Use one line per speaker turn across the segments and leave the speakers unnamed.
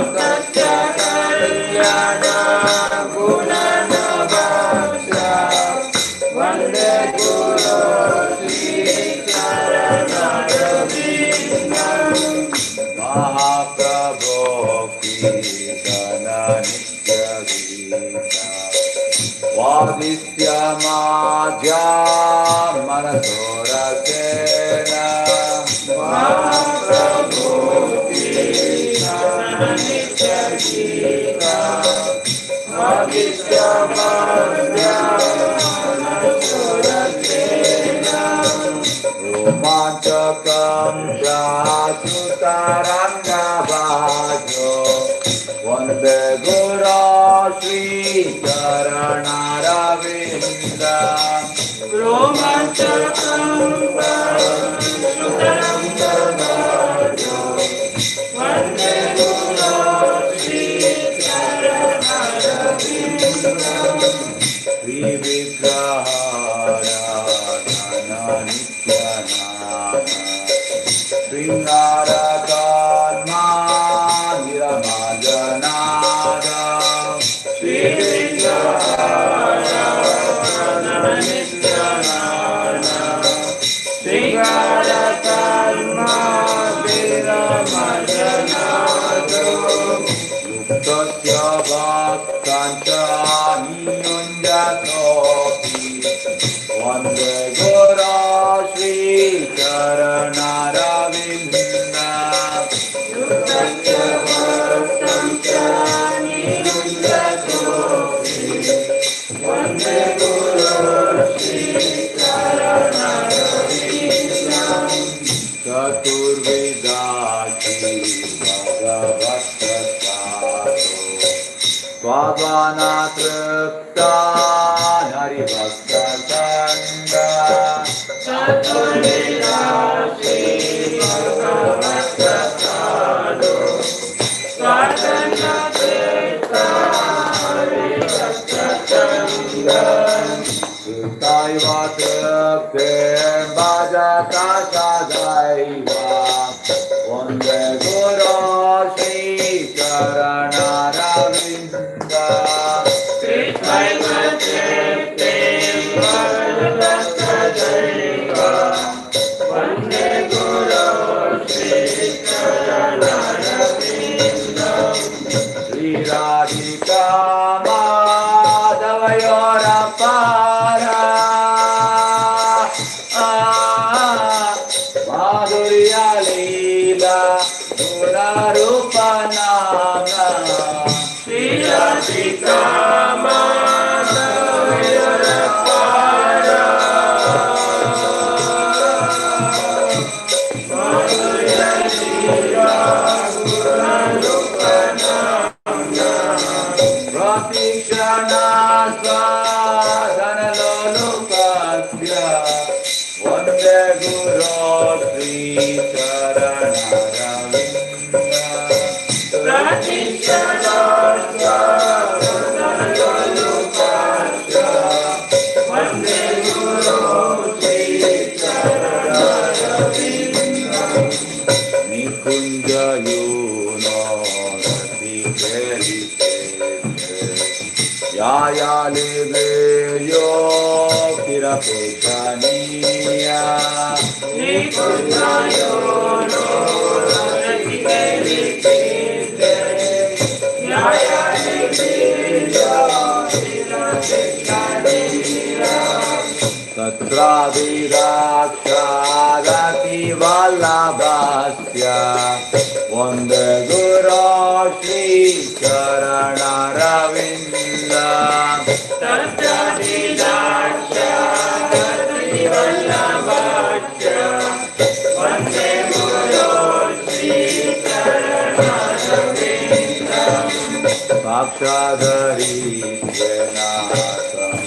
भक्तस्य कल्याण गुणनवास्य वन्दे गुरो श्रीचरणरविन्दं महाप्रभो कीर्तन नित्यगीता वादिष्यमाज्या मनसोरसेन महाप्रभो कीर्तन नित्यगीता वादिष्यमाज्या मनसोरसेन रोमाञ्चकं व्यासुतरङ्गभाजो वन्दे गुरो श्रीचरणरविन्दं रोमाञ्चकं व्यासुतरङ्गभाजो वन्दे गुरो श्रीचरणरविन्दं श्रीविग्रहाराधन नित्यनाथ श्रृङ्गारकान्मा निरमजनाद श्रीविग्रहाराधन नित्यनाथ श्रृङ्गारकान्मा निरमजनाद युक्तस्य भक्ताञ्च नियुञ्जतोऽपि वन्दे गुरो श्रीचरणरविन्दं युक्तस्य भक्ताञ्च नियुञ्जतोऽपि वन्दे गुरो श्रीचरणरविन्दं चतुर्वेदाक्षी भगवत्प्रसादो स्वात्मनातृप्ता हरिभक्तसङ्गा चतुर्वेदाक्षी भगवत्प्रसादो स्वात्मनातृप्ता हरिभक्तसङ्गा सुतैव तृप्तिं भजता सदैव वन्दे गुरो श्रीचरणरविन्दं कृत्वैव तृप्तिं भजता सदैव वन्दे गुरो श्रीचरणरविन्दं श्रीराधिका माधवयोरपारा माधुर्या लीला गुणारूपनाम्ना श्रीराधिका माधवयोरपारा माधुर्या लीला गुणारूपनाम्ना प्रतीक्षणास्वादनलोलुपस्य वन्दे गुरो श्रीचरणरविन्दं प्रतीक्षणास्वादनलोलुपस्य वन्दे गुरो श्रीचरणरविन्दं निकुञ्जयूनो याया लिवेयो तिरपेक्षणीया निकुञ्जयो नो याया लिवेयो तिरपेक्षणीया तत्राभिराक्षादति वल्लभस्य वन्दे गुरो श्रीचरणरविन्दं तत्राभिराक्षादति वल्लभस्य वन्दे गुरो श्रीचरणरविन्दं साक्षादरीत्वेन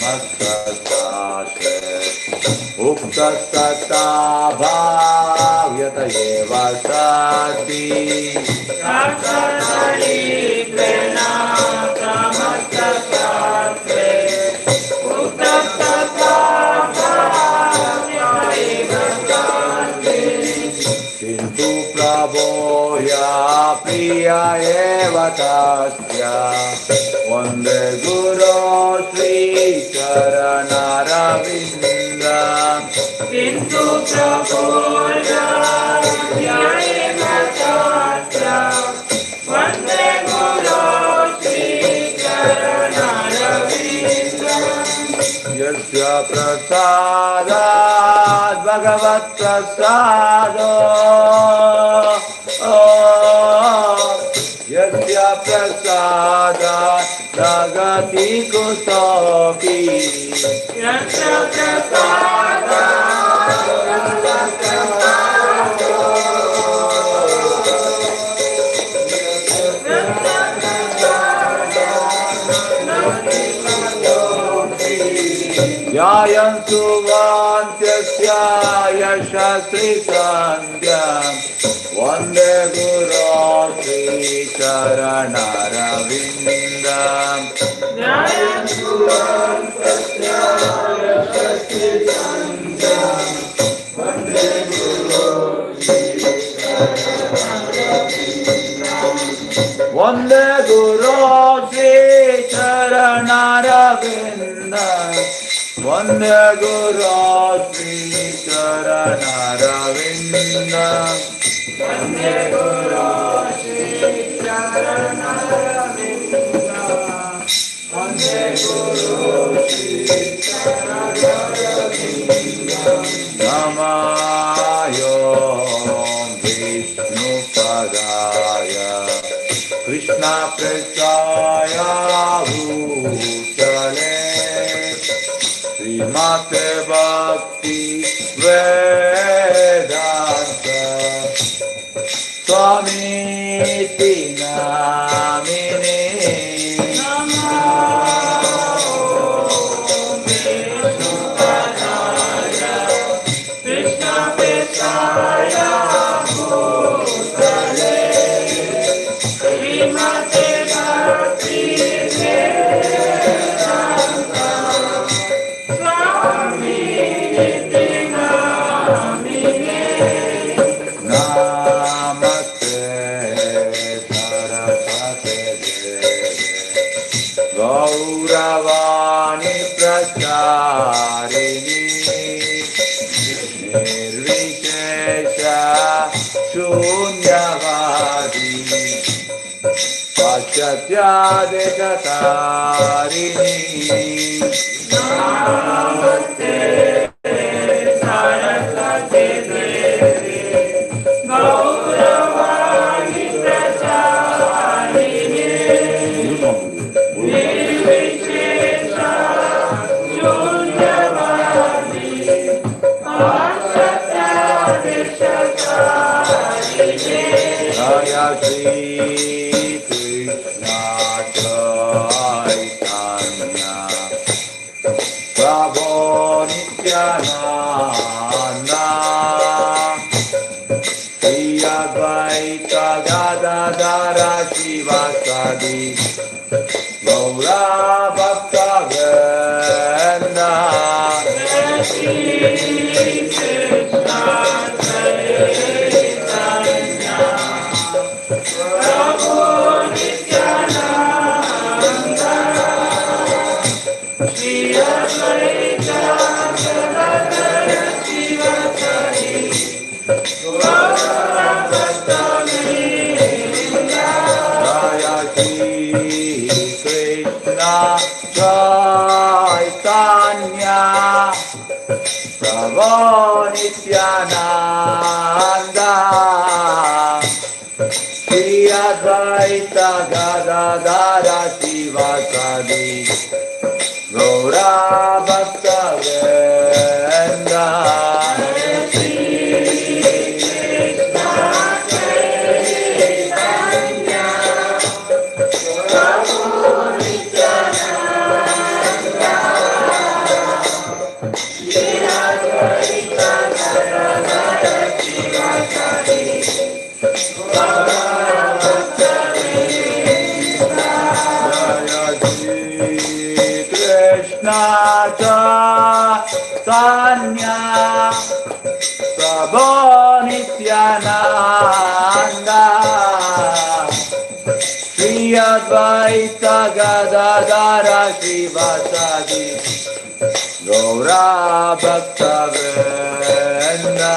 समस्तशास्त्रे उक्तस्तथा भाव्यत एव सति साक्षादरीत्वेन समस्तशास्त्रे उक्तस्तथा भाव्यत एव सति किन्तु Prabhoya Priya Eva Tasya Vande Guru Sri Charanaravinda Kintu Prabhoya Priya Eva Tasya Vande Guru Sri Charanaravinda Yasya Prasadat Bhagavat Prasado Yasya Prasadat Nagati Kutopi Yasya Jayantu Vantyasya Yashasri Sandhyam Vande Guru Sri Charanaravinda Jayantu Vantyasya Yashasri Sandhyam Vande Guru Sri Charanaravinda Vande Guru Sri Charanaravinda Vande Guru Sri Charanaravinda Vande Guru Sri Charanaravinda Vande Guru Sri Charanaravinda Namayo Vishnu Padaya Krishna Prestaya Bhutale Srimate Bhakti Vedanta Swami Namine Namo Vishnu Padaya Krishna Prestaya Bhutale Srimate Bhakti Vedanta Swami Namine Namaste Saraswate Deve Gauravani Pracharini Nirvishesha Shunyavadi Pachatya Dekatarini Namaste Saraswate Devi Gauravani Pracharini Nirvishesha Shunyavadi Pachatya Dekatarini Jaya Shri Krishna Chaitanya Prabhu Nityananda Shri Advaita Gadadara Shivasadi Gaura Bhakta Vrinda Shri Krishna Chaitanya Prabhu Nityananda Shri Advaita Gadadara Shivasadi Gaura Bhakta Vrinda Jaya Shri Krishna Chaitanya Prabhu Nityananda Shri Advaita Gadadara Shivasadi Gaura Bhakta Vrinda Chaitanya Prabhu Nityananda Nityananda Shri Advaita Gadadara Srivasadi Gaura Bhakta Vrinda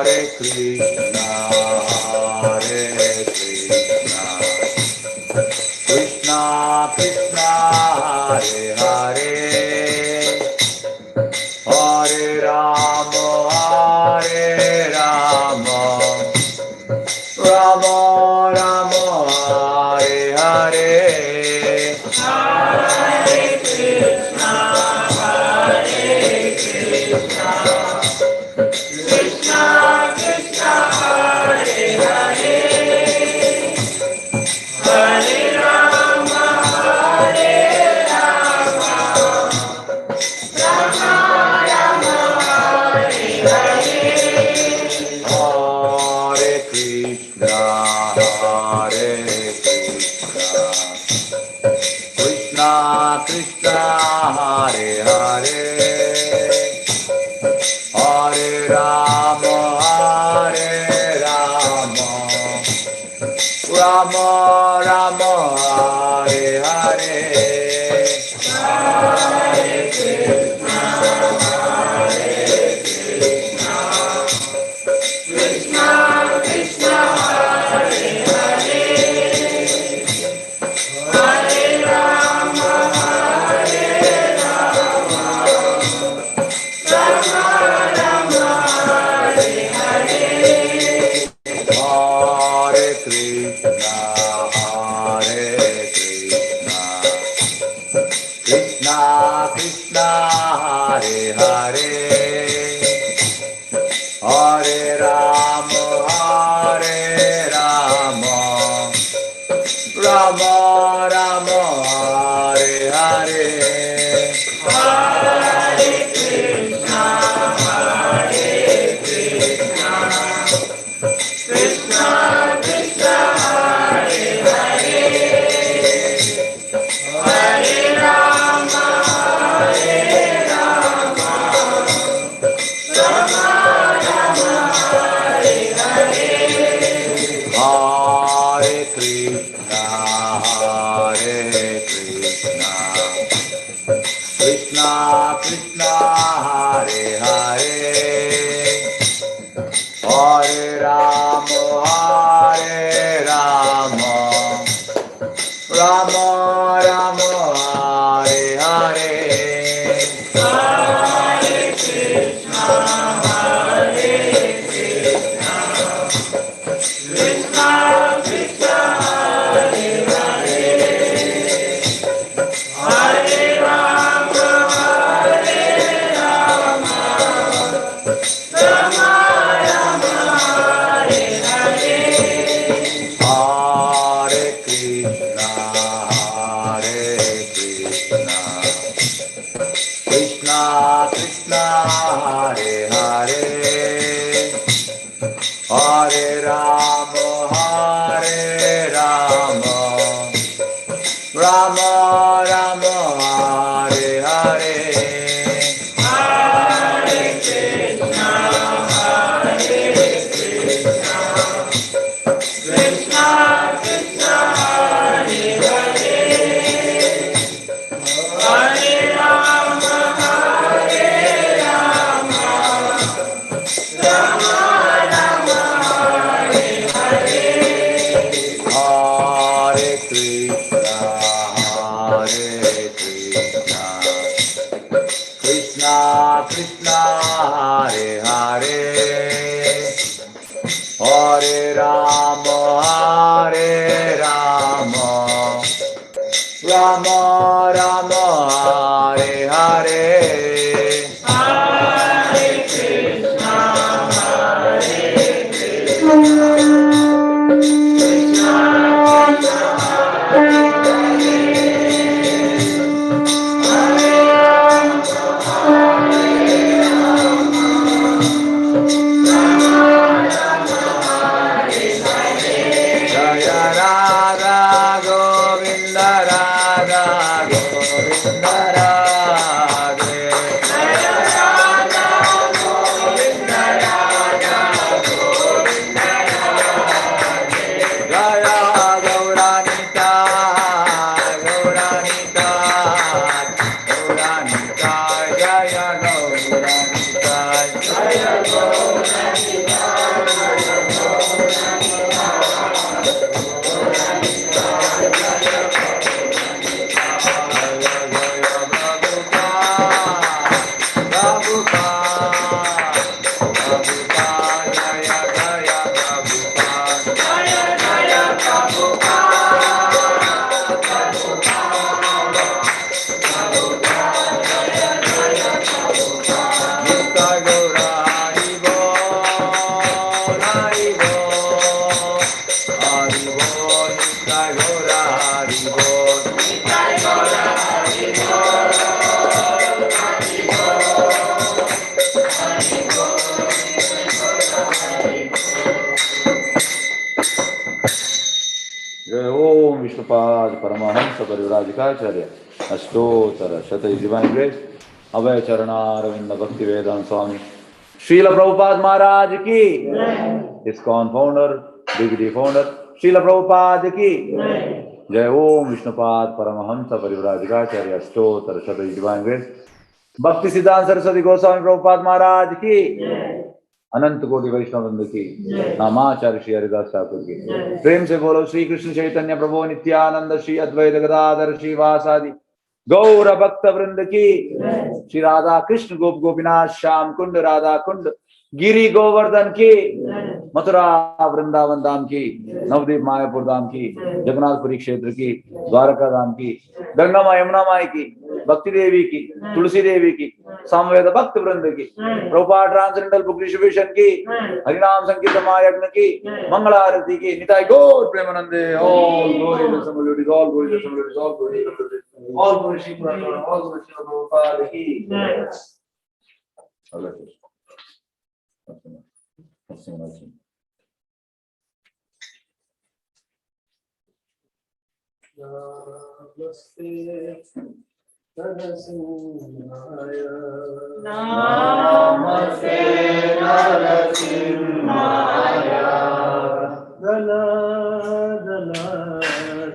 Hare Krishna, Krishna Krishna, Hare Hare, Hare Rama, Hare Rama, Rama Rama, Hare Hare. Hare Rama, Hare Radha Govinda Radha Govinda Radhe Jaya Radha Govinda Radha Govinda Radhe Jaya Gauranita Gauranita Gauranita Jaya Gauranita Jaya Gauranita विष्णुपाद परमहंस परिव्राजकाचार्य अष्टोत्तर शतई divine grace Abhay Charanaravinda Bhakti Vedanta Swami Srila Prabhupada Maharaj की ISKCON founder डिग्री founder Srila Prabhupada की जय ओम विष्णुपाद परमहंस परिव्राजकाचार्य अष्टोत्तर शतई डिवाइन ग्रेस भक्ति सिद्धांत सरस्वती गोस्वामी प्रभुपाद महाराज की अनंत कोटि वैष्णव वृंद की नामाचार्य श्री हरिदास ठाकुर की प्रेम से बोलो श्री कृष्ण चैतन्य प्रभु नित्यानंद श्री अद्वैत गदाधर श्रीवासादि गौर भक्त वृंद की श्री राधा कृष्ण गोप गोपीनाथ श्याम कुंड राधा कुंड गिरी गोवर्धन की मथुरा वृंदावन धाम की नवदीप मायापुर धाम की जगन्नाथपुरी क्षेत्र की द्वारका धाम की गंगा माँ यमुना माई की भक्ति देवी की तुलसी देवी की सामवेद भक्त वृंद की प्रभुपाद ट्रांसेंडेंटल बुक डिस्ट्रीब्यूशन की हरिनाम संकीर्तन महायज्ञ की मंगल आरती की निताई गौर प्रेमानंदे ऑल ग्लोरी टू समलुडी ऑल ग्लोरी टू समलुडी all glory to all glory Shri Prabhupada की
नमस्ते नरसिंहाय
नमस्ते नरसिंहाय
गला गला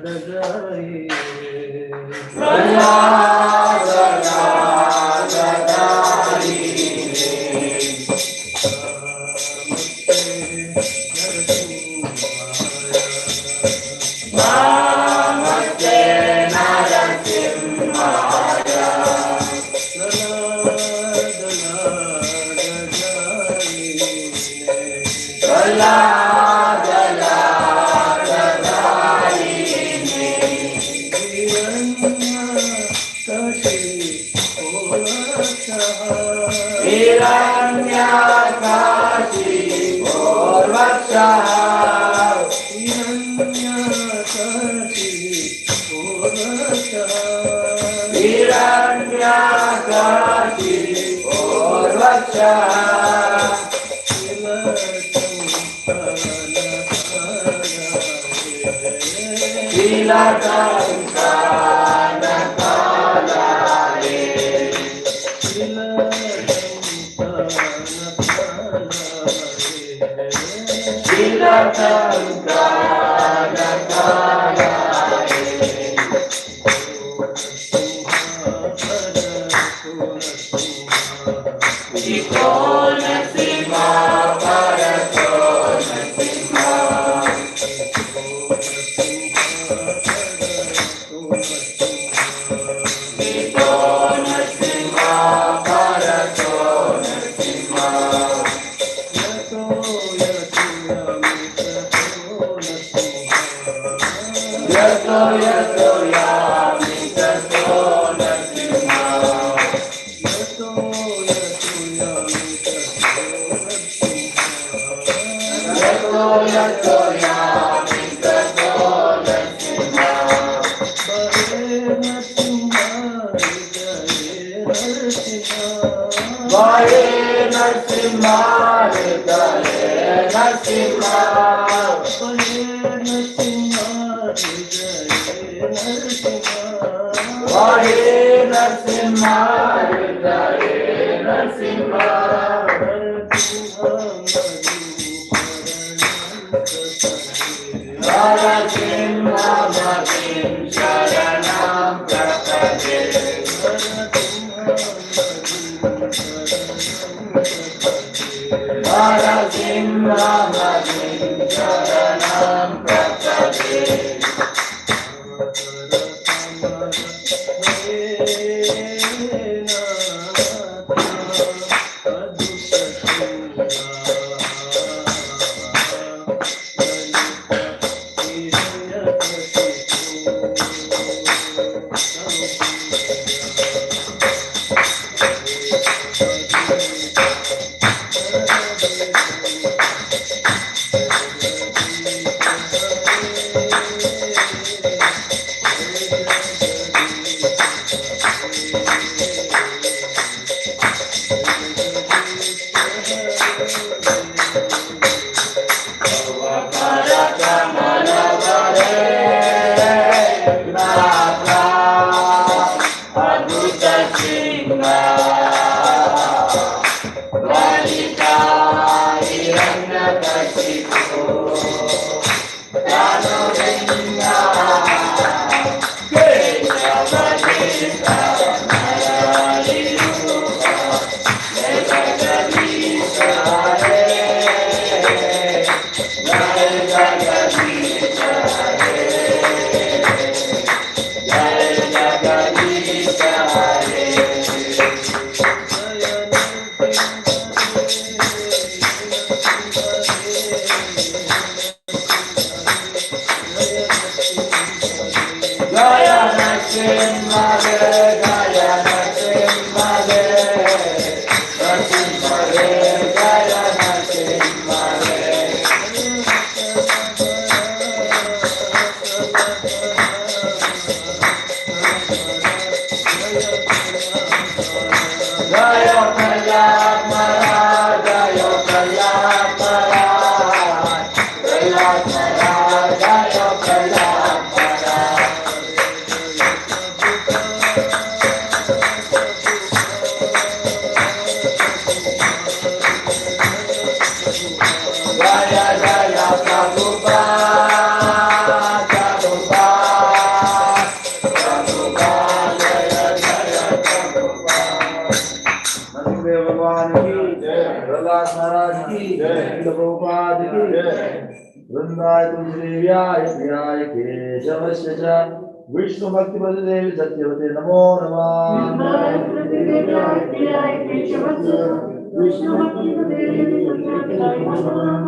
गजाई
गला गला गजाई नमस्ते नरसिंहाय गला गला गजाई हिरण्याकाशी और वर्षा हिरण्याकाशी और वर्षा Narasimha Hare Narasimha, Hare Narasimha, Narasimha Bhaktin Sharanam Prapade, Narasimha Bhaktin Sharanam Prapade. वृंदाय तुलसीदेव्याय प्रियाय केशवस्य च विष्णु भक्ति देवी सत्यवते नमो नमः।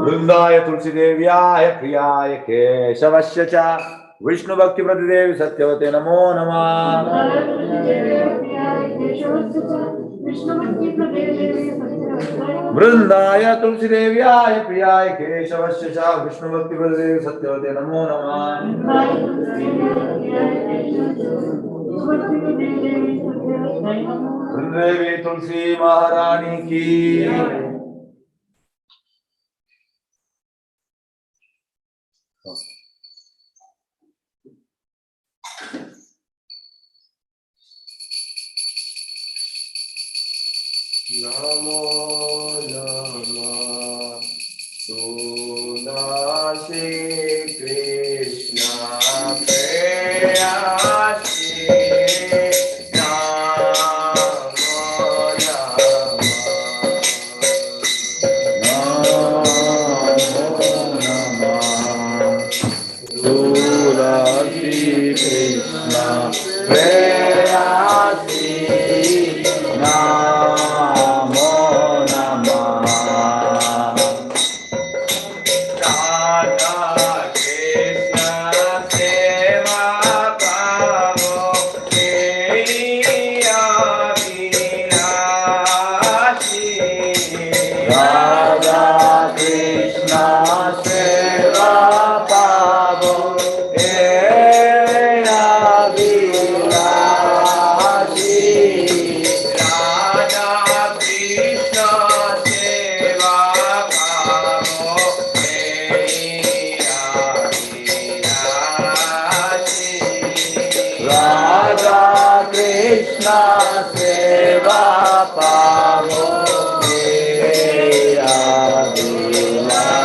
वृंदाय तुलसीदेव्याय प्रियाय केशवस्य च विष्णु भक्ति देवी सत्यवते नमो नमः। वृंदाय तुलसीदेव्याय प्रियाय केशवस्य च विष्णु भक्ति देवी सत्यवते नमो नमः। वृंदेवी तुलसी महारानी की। नमो नमः सुदासी कृष्ण प्रेयसी कृष्ण सेवा पावो मेरा विलासी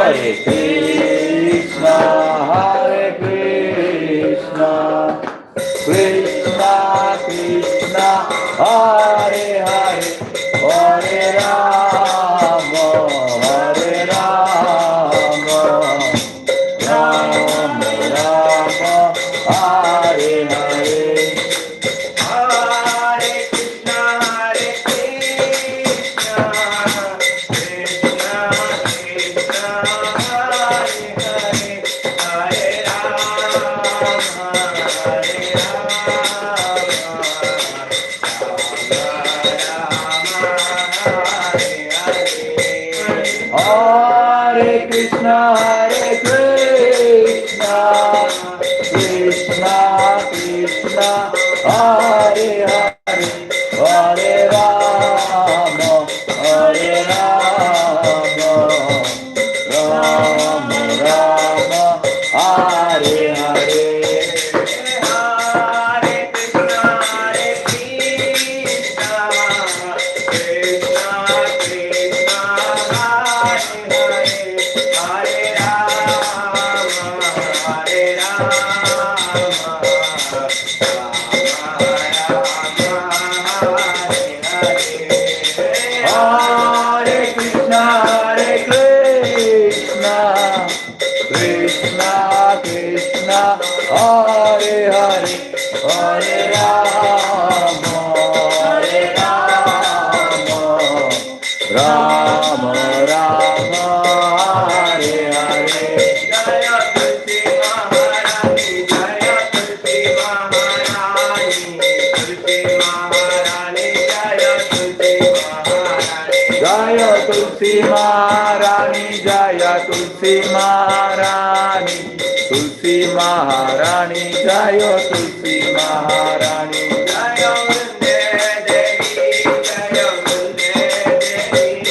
Hare Krishna, Hare Krishna, Krishna Krishna, Hare Hare, Hare Rama, Hare Rama, Rama Rama, Hare Hare.
Hare Krishna, Hare Krishna, Krishna Krishna, Hare Hare, Hare Rama, Hare Rama,
Hare Krishna, Hare Krishna, Krishna Krishna, Hare Hare, Hare Rama, Hare Rama, Rama Rama, Hare Hare.
Hare Krishna, Hare Krishna, Krishna Krishna, Hare Hare, Hare Rama, Hare Rama,
Hare Krishna, Hare Krishna, Krishna Krishna, Hare Hare, Hare Rama, Hare Rama, Rama Rama, Hare Hare.
Jaya Tulsi Maharani, Jaya Tulsi Maharani, Tulsi Maharani, Jaya Tulsi Maharani.
Jaya Tulsi Maharani, Jaya Tulsi Maharani,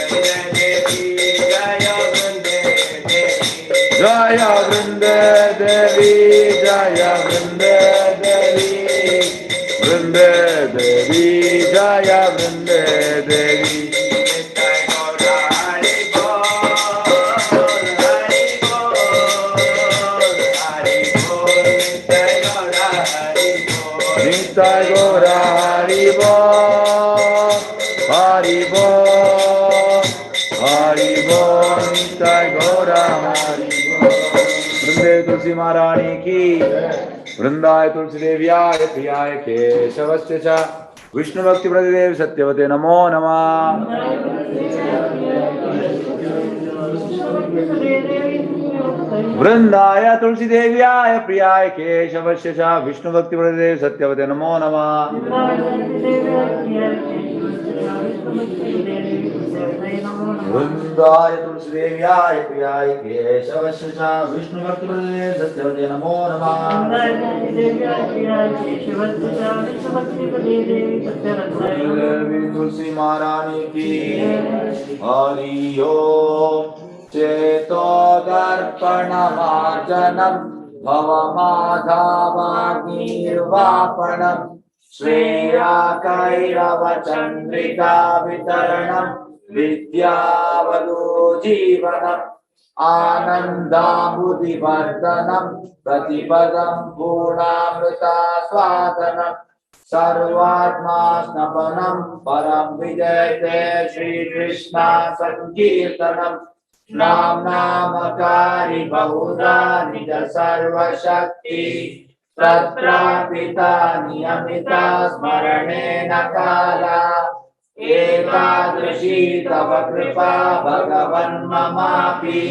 Tulsi Maharani, Jaya Tulsi Maharani.
Jaya Vrinda Devi, Jaya Vrinda Devi, Vrinda Devi, Jaya Vrinda Devi.
Jaya Vrinda Devi, Jaya Vrinda Devi, Vrinda Devi, Jaya Vrinda Devi.
Nitai Gaura Hari Bol, Hari Bol, Hari Bol, Nitai Gaura Hari Bol.
Nitai Gaura Hari Bol, Hari Bol, Hari Bol, Nitai Gaura Hari Bol. वृंदे तुलसी महारानी की, वृंदाय तुलसी देव्याय प्रियाय केशवस्य च विष्णु भक्ति प्रतिदेव सत्यवते नमो नमः। वृंदाय तुलसी देव्याय प्रियाय केशवस्य च विष्णु भक्ति प्रतिदेव सत्यवते नमो नमः। वृंदाय तुलसी देव्याय प्रियाय केशवस्य च विष्णु भक्ति प्रतिदेव सत्यवते नमो नमः। देवी तुलसी महारानी की, हरि ओम। चेतो दर्पणमार्जनं भवमाधावाग्निर्वापणं श्रेयाकैरवचन्द्रिका वितरणं विद्यावलोजीवनम् आनन्दाम्बुधिवर्धनं प्रतिपदं पूर्णामृतास्वादनं सर्वात्मा स्नपनं परं विजयते श्रीकृष्णा संकीर्तनम् नाम नामकारी बहुधा निज सर्वशक्ति तत्रापिता नियमिता स्मरणेन काला एतादृशी तव कृपा भगवन्ममापि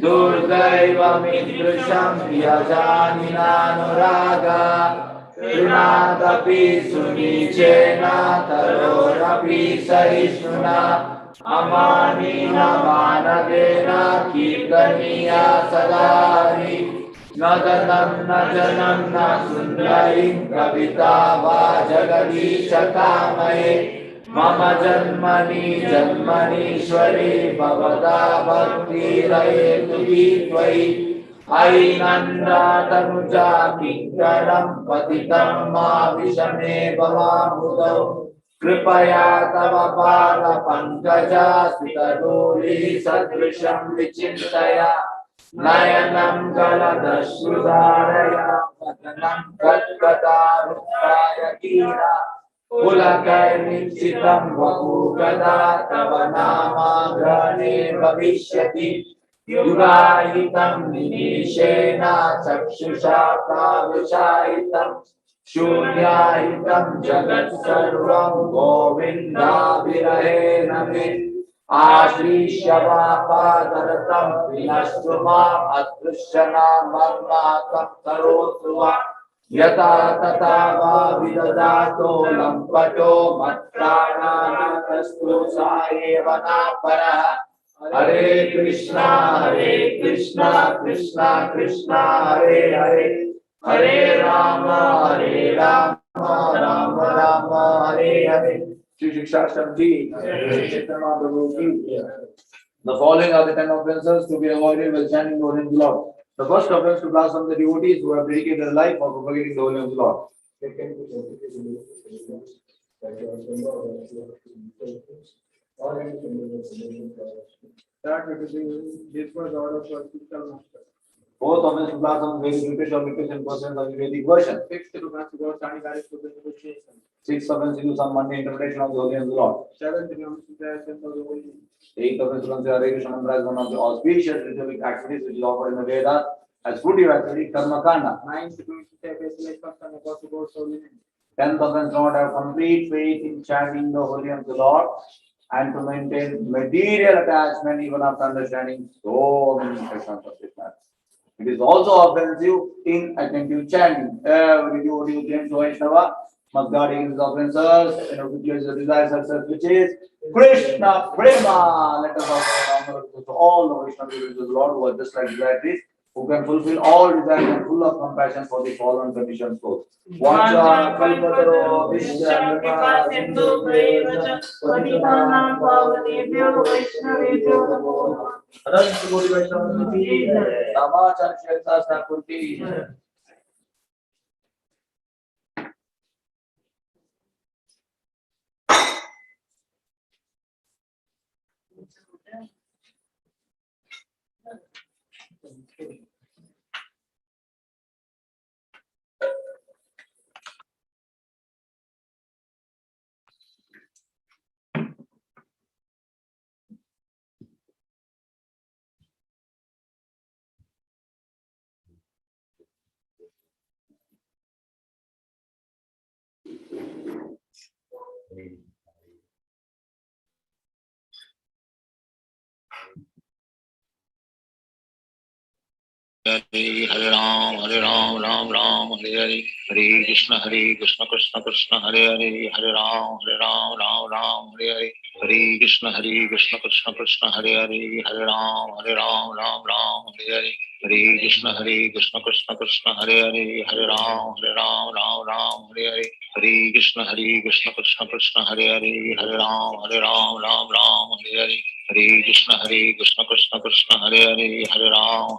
दुर्दैवमीदृशं यजानिनानुरागा कृणादपि सुनीचेन तरोरपि सहिष्णुना अमानीन मानदेन कीर्तनीया सदा हरि न जनम न जनम न सुंदरीं कविता वा जगदीश कामये मम जन्मनि जन्मनीश्वरी भवता भक्तिरहेतु त्वयि अयि नन्दातनुजा किङ्करं पतितं मा विषमे भवामृतौ
कृपया तव पाद पंकजासितधूलि सदृशं विचिन्तय नयनं गलदश्रुधारया वदनं गद्गदारुक्ताय कीरा पुलकैर्निश्चितं वपुगदा तव नामाग्रहणे भविष्यति युगायितं निमेषेण चक्षुषा प्रावशायितम् शून्यायितं जगत् सर्वं गोविन्दाभिरहेण मे आश्लिष्य पादरतं विनष्टु माम् अदृश्यनामन्नाथं करोतु वा यथा तथा वा विदधातो लम्पटो मत्प्राणानातस्तु सा एव नापरः हरे कृष्णा कृष्णा कृष्णा हरे हरे हरे राम राम राम हरे हरे श्री शिक्षाश्रम जी चैतन्य महाप्रभु की The following are the 10 offenses to be avoided while chanting the Holy Lord. The first offense to blossom the devotees who have dedicated their life for propagating the Holy Lord. That this was order for physical master. Both offense to blossom very British or British persons of the Vedic version. Sixth to blossom God standing direct to the negotiation. Sixth offense to some Monday interpretation of the Holy Lord. Seventh to consideration of the Holy. Eighth offense to consider Hare Krishna mantra as one of the auspicious ritual activities which is offered in the Vedas as fruitive activity karma kanda. Ninth to say basically concern about the God's holy name. 10th offense not have complete faith in chanting the holy of the Lord and to maintain material attachment even after understanding so many instructions of this matter. It is also offensive in attentive chanting. Every devotee who claims to Vaishnava must guard against the offenses and obligate the desired success, which is Krishna Prema. Let us offer to all the Vaishnava devotees of the Lord who are just like devotees, who can fulfill all desires and full of compassion for the fallen conditioned souls. Vacha kalpataro vishyakripā sindhu prayavacha patitanam pavanebhyo vaishnavebhyo namo namaः. अनंत कोटि वैष्णव की समाचार श्वेता ठाकुर की
Hare Ram, Ram Ram, Hare Hare, Hare Krishna Krishna Krishna, Hare Hare, Hare Ram, Ram Ram, Hare Hare, Hare Krishna Krishna Krishna, Hare Hare, Hare Ram, Ram Ram, Hare Hare, Hare Krishna Krishna Krishna, Hare Hare, Hare Ram, Ram Ram, Hare Hare, Hare Krishna Krishna Krishna, Hare Hare, Hare Ram, Ram Ram, Hare Hare, Hare Krishna Krishna Krishna, Hare Hare, Hare Ram,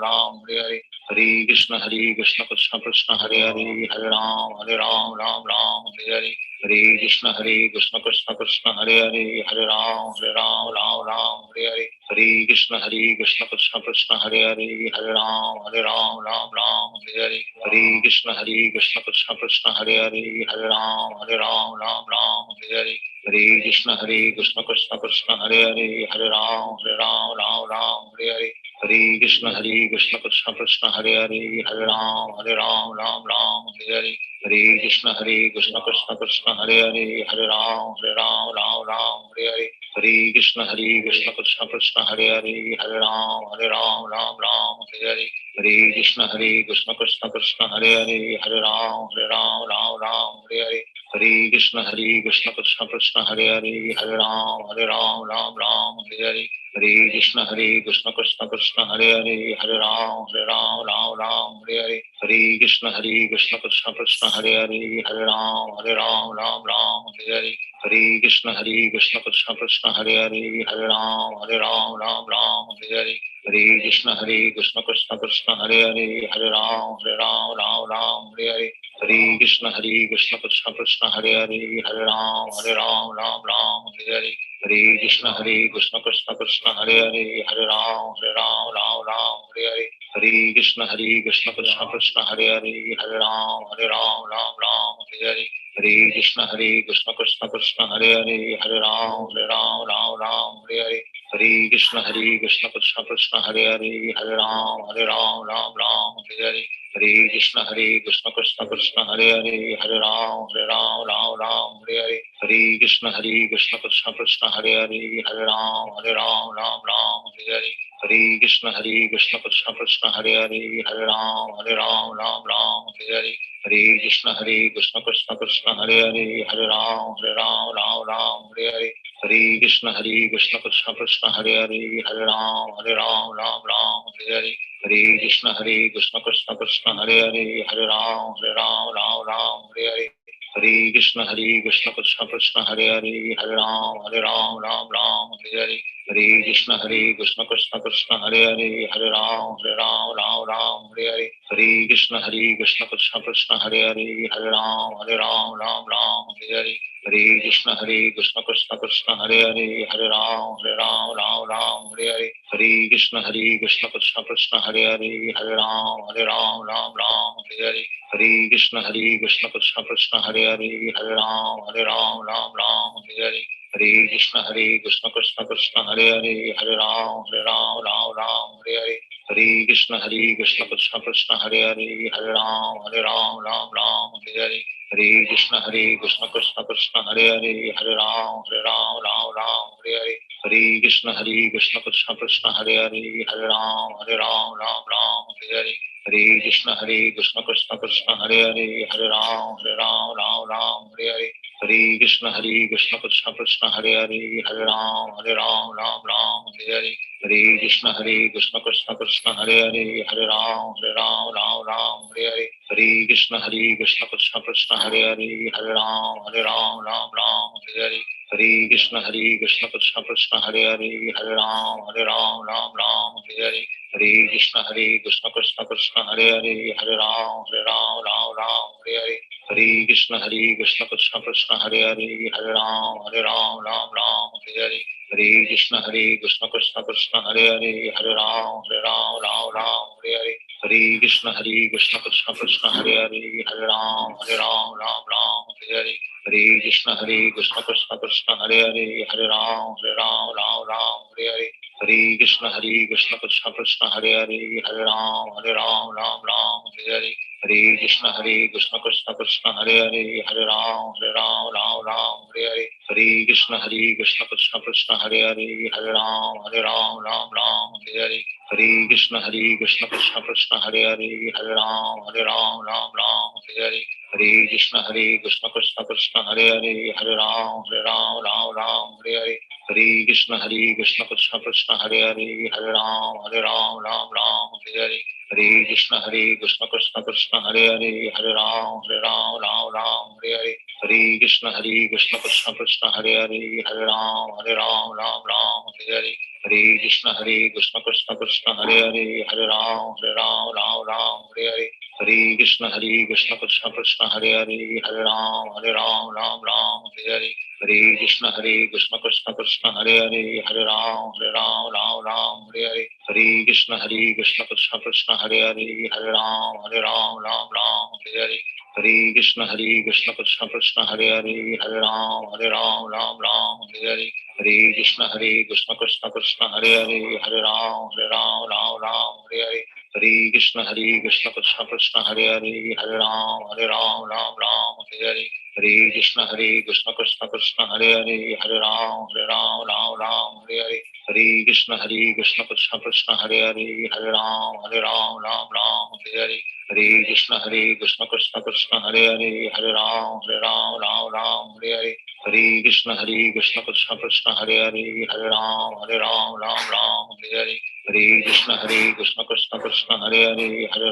Ram Hare Hare, Hare Krishna Krishna Krishna, Hare Hare, Hare Ram, Ram Hare Hare, Hare Krishna Krishna Krishna, Hare Hare, Hare Ram, Ram Hare Hare, Hare Krishna Krishna Krishna, Hare Hare, Hare Ram, Ram Hare Hare, Hare Krishna Krishna Krishna, Hare Hare, Hare Ram, Ram Hare Hare, Hare Krishna Krishna Krishna, Hare Hare, Hare Ram, Ram Hare Hare, Hare Krishna Krishna Krishna, Hare Hare, Hare Ram, Ram Hare Hare, Hare Krishna Krishna Krishna, Hare Hare, Hare Ram, Ram Hare Hare, Hare Krishna Krishna Krishna, Hare Hare, Hare Ram, Ram Hare Hare, Hare Krishna Krishna Krishna, Hare Hare, Hare Ram, Ram Hare Hare, Hare Krishna Krishna Krishna, Hare Hare, Hare Ram, Ram Hare Hare, Hare Krishna Krishna Krishna Hare Hare Hare Ram Ram Ram Hare Hare Hare Krishna Krishna Krishna Hare Hare Hare Ram Ram Hare Hare Hare Krishna Krishna Krishna Hare Hare Hare Ram Ram Hare Hare Hare Krishna Krishna Krishna Hare Hare Hare Ram Ram Hare Hare Hare Krishna Krishna Krishna Hare Hare Hare Ram Ram Hare Hare Hare Krishna Krishna Krishna Hare Hare Hare Ram Ram Hare Hare Hare Krishna Krishna Krishna Hare Hare Hare Ram Ram Hare Hare Hare Krishna Krishna Krishna Hare Hare Hare Ram Hare Hare Hare Krishna Krishna Krishna Hare Hare Hare Ram Hare Hare Hare Krishna Krishna Krishna Hare Hare Hare Ram Hare Hare Hare Krishna Krishna Krishna Hare Hare Hare Ram Hare Hare Hare Krishna Krishna Krishna Hare Hare Hare Ram Hare Hare Hare Krishna Krishna Krishna Hare Hare Hare Ram Hare Hare Hare Krishna Krishna Krishna Hare Hare Hare Ram Hare Hare Hare Krishna Krishna Krishna Hare Hare Hare Ram Hare Hare Hare Krishna Krishna Krishna Hare Hare Hare Ram Hare Hare Hare Krishna Krishna Krishna Hare Hare Hare Ram Hare Hare Hare Krishna Krishna Krishna Hare Hare Hare Ram Hare Hare Hare Krishna Krishna Krishna Hare Hare Hare Ram Hare Hare Hare Krishna Krishna Krishna Hare Hare Hare Ram Hare Hare Hare Krishna Krishna Krishna Hare Hare Hare Ram Hare Hare Hare Krishna Krishna Krishna Hare Hare Hare Ram Hare Hare Hare Krishna Krishna Krishna Hare Hare Hare Ram Hare Hare Hare Krishna Krishna Krishna Hare Hare Hare Ram Hare Hare Hare Krishna Krishna Krishna Hare Hare Hare Ram Hare Hare Hare Krishna Krishna Krishna Hare Hare Hare Ram Hare Hare Hare Krishna Krishna Krishna Hare Hare Hare Ram Hare Hare Hare Krishna Krishna Krishna Hare Hare Hare Ram Hare Hare Hare Krishna Krishna Krishna Hare Hare Hare Ram Hare Hare Hare Krishna Krishna Krishna Hare Hare Hare Ram Hare Hare Hare Krishna Krishna Krishna Hare Hare Hare Ram Hare Hare Hare Krishna Krishna Krishna Hare Hare Hare Ram Hare Hare Hare Krishna Krishna Krishna Hare Hare Hare Ram Hare Hare Hare Krishna Krishna Krishna Hare Hare Hare Ram Hare Hare Hare Krishna Krishna Krishna Hare Hare Hare Ram Hare Hare Hare Krishna Krishna Krishna Hare Hare Hare Ram Hare Hare Hare Krishna Krishna Krishna Hare Hare Hare Ram Hare Hare Hare Krishna Krishna Krishna Hare Hare Hare Ram Hare Hare Hare Krishna Krishna Krishna Hare Hare Hare Ram Hare Hare Hare Krishna Krishna Krishna Hare Hare Hare Ram Hare Hare Hare Krishna Krishna Krishna Hare Hare Hare Ram Hare Hare Hare Krishna Krishna Krishna Hare Hare Hare Ram Hare Hare Hare Krishna Krishna Krishna Hare Hare Hare Ram Hare Hare Hare Krishna Krishna Krishna Hare Hare Hare Ram Hare Hare Hare Krishna Krishna Krishna Hare Hare Hare Ram Hare Hare Hare Krishna Krishna Krishna Hare Hare Hare Ram Hare Hare Hare Krishna Krishna Krishna Hare Hare Hare Ram Hare Hare Hare Krishna Krishna Krishna Hare Hare Hare Ram Hare Hare Hare Krishna Krishna Krishna Hare Hare Hare Ram Hare Hare Hare Krishna Krishna Krishna Hare Hare Hare Ram Ram Ram Hare Hare Hare Krishna Krishna Krishna Hare Hare Hare Ram Ram Hare Hare Hare Krishna Krishna Krishna Hare Hare Hare Ram Ram Hare Hare Hare Krishna Krishna Krishna Hare Hare Hare Ram Ram Hare Hare Hare Krishna Krishna Krishna Hare Hare Hare Ram Ram Hare Hare Hare Krishna Krishna Krishna Hare Hare Hare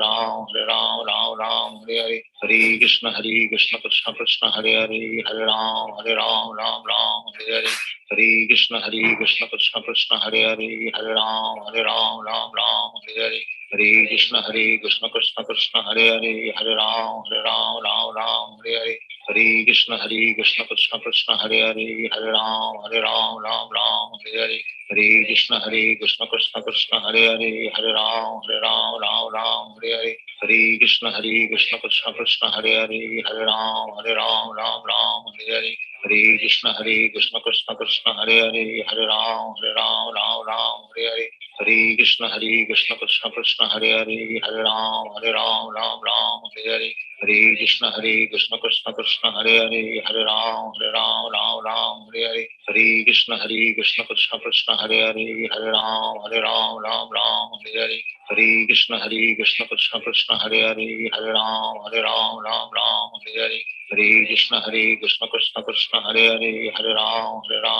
Ram Ram Hare Hare Hare Krishna Krishna Krishna Hare Hare Hare Ram Ram Hare Hare Hare Krishna Krishna Krishna Hare Hare Hare Ram Ram Hare Hare Hare Krishna Krishna Krishna Hare Hare Hare Ram Ram Hare Hare Hare Krishna Krishna Krishna Hare Hare Hare Ram Ram Hare Hare Hare Krishna Krishna Krishna Hare Hare Hare Ram Ram Hare Hare Hare Krishna Krishna Krishna Hare Hare Hare Ram Ram Hare Hare Hare Krishna Krishna Krishna Hare Hare Hare Ram Ram Hare Hare Hare Krishna Krishna Krishna Hare Hare Hare Ram Ram Hare Hare Hare Krishna Krishna Krishna Hare Hare Hare Ram Ram Hare Hare Hare Krishna Krishna Krishna Hare Hare Hare Ram Ram Hare Hare Hare Krishna Krishna Krishna Hare Hare Hare Ram Ram Hare Hare Hare Krishna Krishna Krishna Hare Hare Hare Ram Hare Hare Hare Krishna Krishna Krishna Hare Hare Hare Ram Hare Hare Hare Krishna Krishna Krishna Hare Hare Hare Ram Hare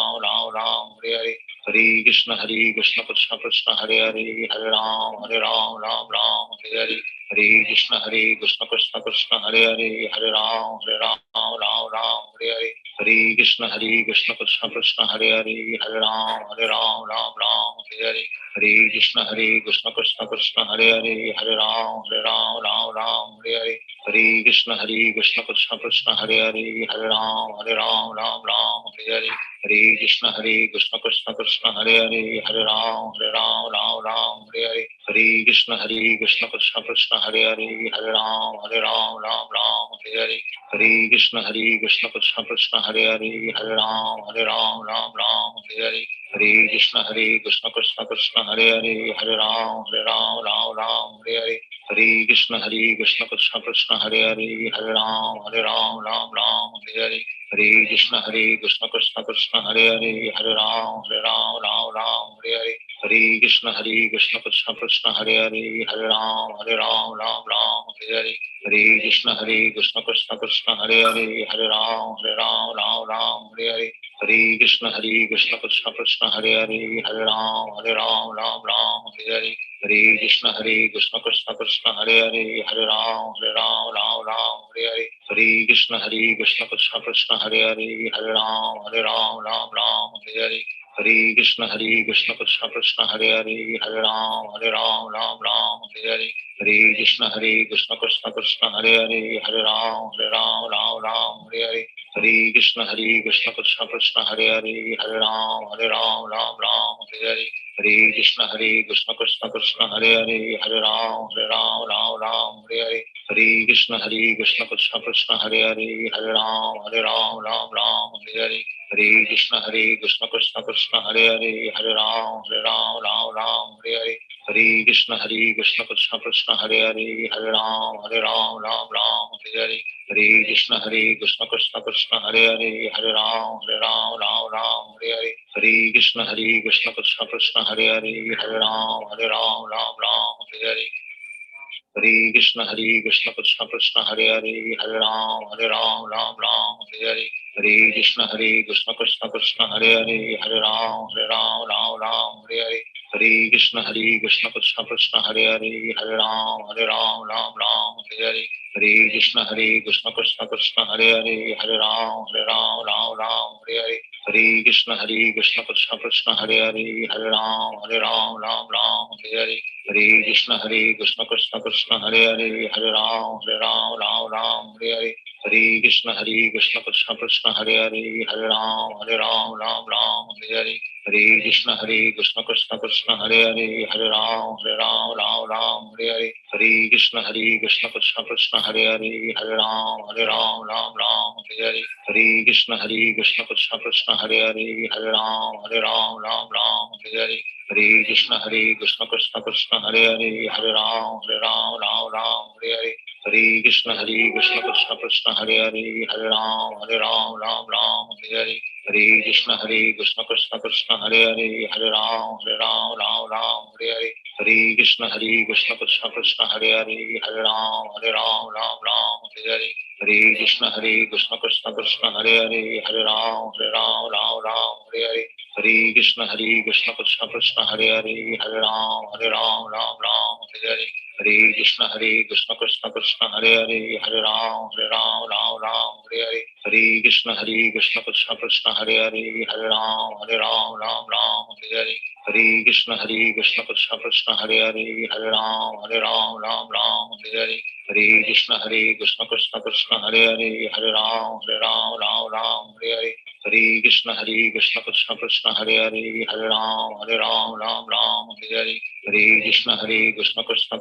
Hare Hare Krishna Krishna Krishna Hare Hare Hare Ram Hare Hare Hare Krishna Krishna Krishna Hare Hare Hare Ram Hare Hare Hare Krishna Krishna Krishna Hare Hare Hare Ram Hare Hare Hare Krishna Krishna Krishna Hare Hare Hare Ram Hare Hare Hare Krishna Krishna Krishna Hare Hare Hare Ram Hare Hare Hare Krishna Krishna Krishna Hare Hare Hare Ram Hare Hare Hare Krishna Krishna Krishna Hare Hare Hare Ram Hare Hare Hare Krishna Krishna Krishna Hare Hare Hare Ram Hare Hare Hare Krishna Krishna Krishna Hare Hare Hare Ram Hare Hare Hare Krishna Krishna Krishna Hare Hare Hare Ram Hare Hare Hare Krishna Krishna Krishna Hare Hare Hare Ram Hare Hare Hare Krishna Krishna Krishna Hare Hare Hare Ram Hare Hare Hare Krishna Krishna Krishna Hare Hare Hare Ram Hare Hare Hare Krishna Krishna Krishna Hare Hare Hare Ram Hare Hare Hare Krishna Krishna Krishna Hare Hare Hare Ram Hare Hare Hare Krishna Krishna Krishna Hare Hare Hare Ram Hare Hare Hare Krishna Krishna Krishna Hare Hare Hare Ram Hare Hare Hare Krishna Krishna Krishna Hare Hare Hare Ram Hare Hare Hare Krishna Krishna Krishna Hare Hare Hare Ram Hare Hare Hare Krishna Krishna Krishna Hare Hare Hare Ram Hare Hare Hare Krishna Krishna Krishna Hare Hare Hare Ram Hare Hare Hare Krishna Krishna Krishna Hare Hare Hare Ram Hare Hare Hare Krishna Krishna Krishna Hare Hare Hare Ram Hare Hare Hare Krishna Krishna Krishna Hare Hare Hare Ram Hare Hare Hare Krishna Krishna Krishna Hare Hare Hare Ram Hare Hare Hare Krishna Krishna Krishna Hare Hare Hare Ram Hare Hare Hare Krishna Krishna Krishna Hare Hare Hare Ram Hare Hare Hare Krishna Krishna Krishna Hare Hare Hare Ram Hare Hare Hare Krishna Krishna Krishna Hare Hare Hare Ram Hare Hare Hare Krishna Krishna Krishna Hare Hare Hare Ram Hare Hare Hare Krishna Krishna Krishna Hare Hare Hare Ram Hare Hare Hare Krishna Krishna Krishna Hare Hare Hare Ram Hare Hare Hare Krishna Krishna Krishna Hare Hare Hare Ram Hare Hare हरे Krishna Krishna Krishna Hare Hare Ram Ram Ram Hare Hare Hare Krishna Krishna Krishna Hare Hare Ram Ram Ram Hare Hare Hare Krishna Krishna Krishna Hare Hare Ram Ram Ram Hare Hare Hare Krishna Krishna Krishna Hare Hare Ram Ram Ram Hare Hare Hare Krishna Krishna Krishna Hare Hare Ram Ram Hare Hare Hare Krishna Krishna Krishna Hare Hare Ram Ram Hare Hare Hare Krishna Krishna Krishna Hare Hare Ram Ram Hare Hare Hare Krishna Krishna Krishna Hare Hare Ram Ram Hare Hare Hare Krishna Krishna Krishna Hare Hare Ram Ram Hare Hare Hare Krishna Krishna Krishna Hare Hare Ram Ram Hare Hare Hare Krishna Krishna Krishna Hare Hare Ram Ram Hare Hare Hare Krishna Krishna Krishna Hare Hare Ram Ram Hare Hare Hare Krishna Krishna Krishna Hare Hare Ram Ram Hare Hare Hare Krishna Krishna Krishna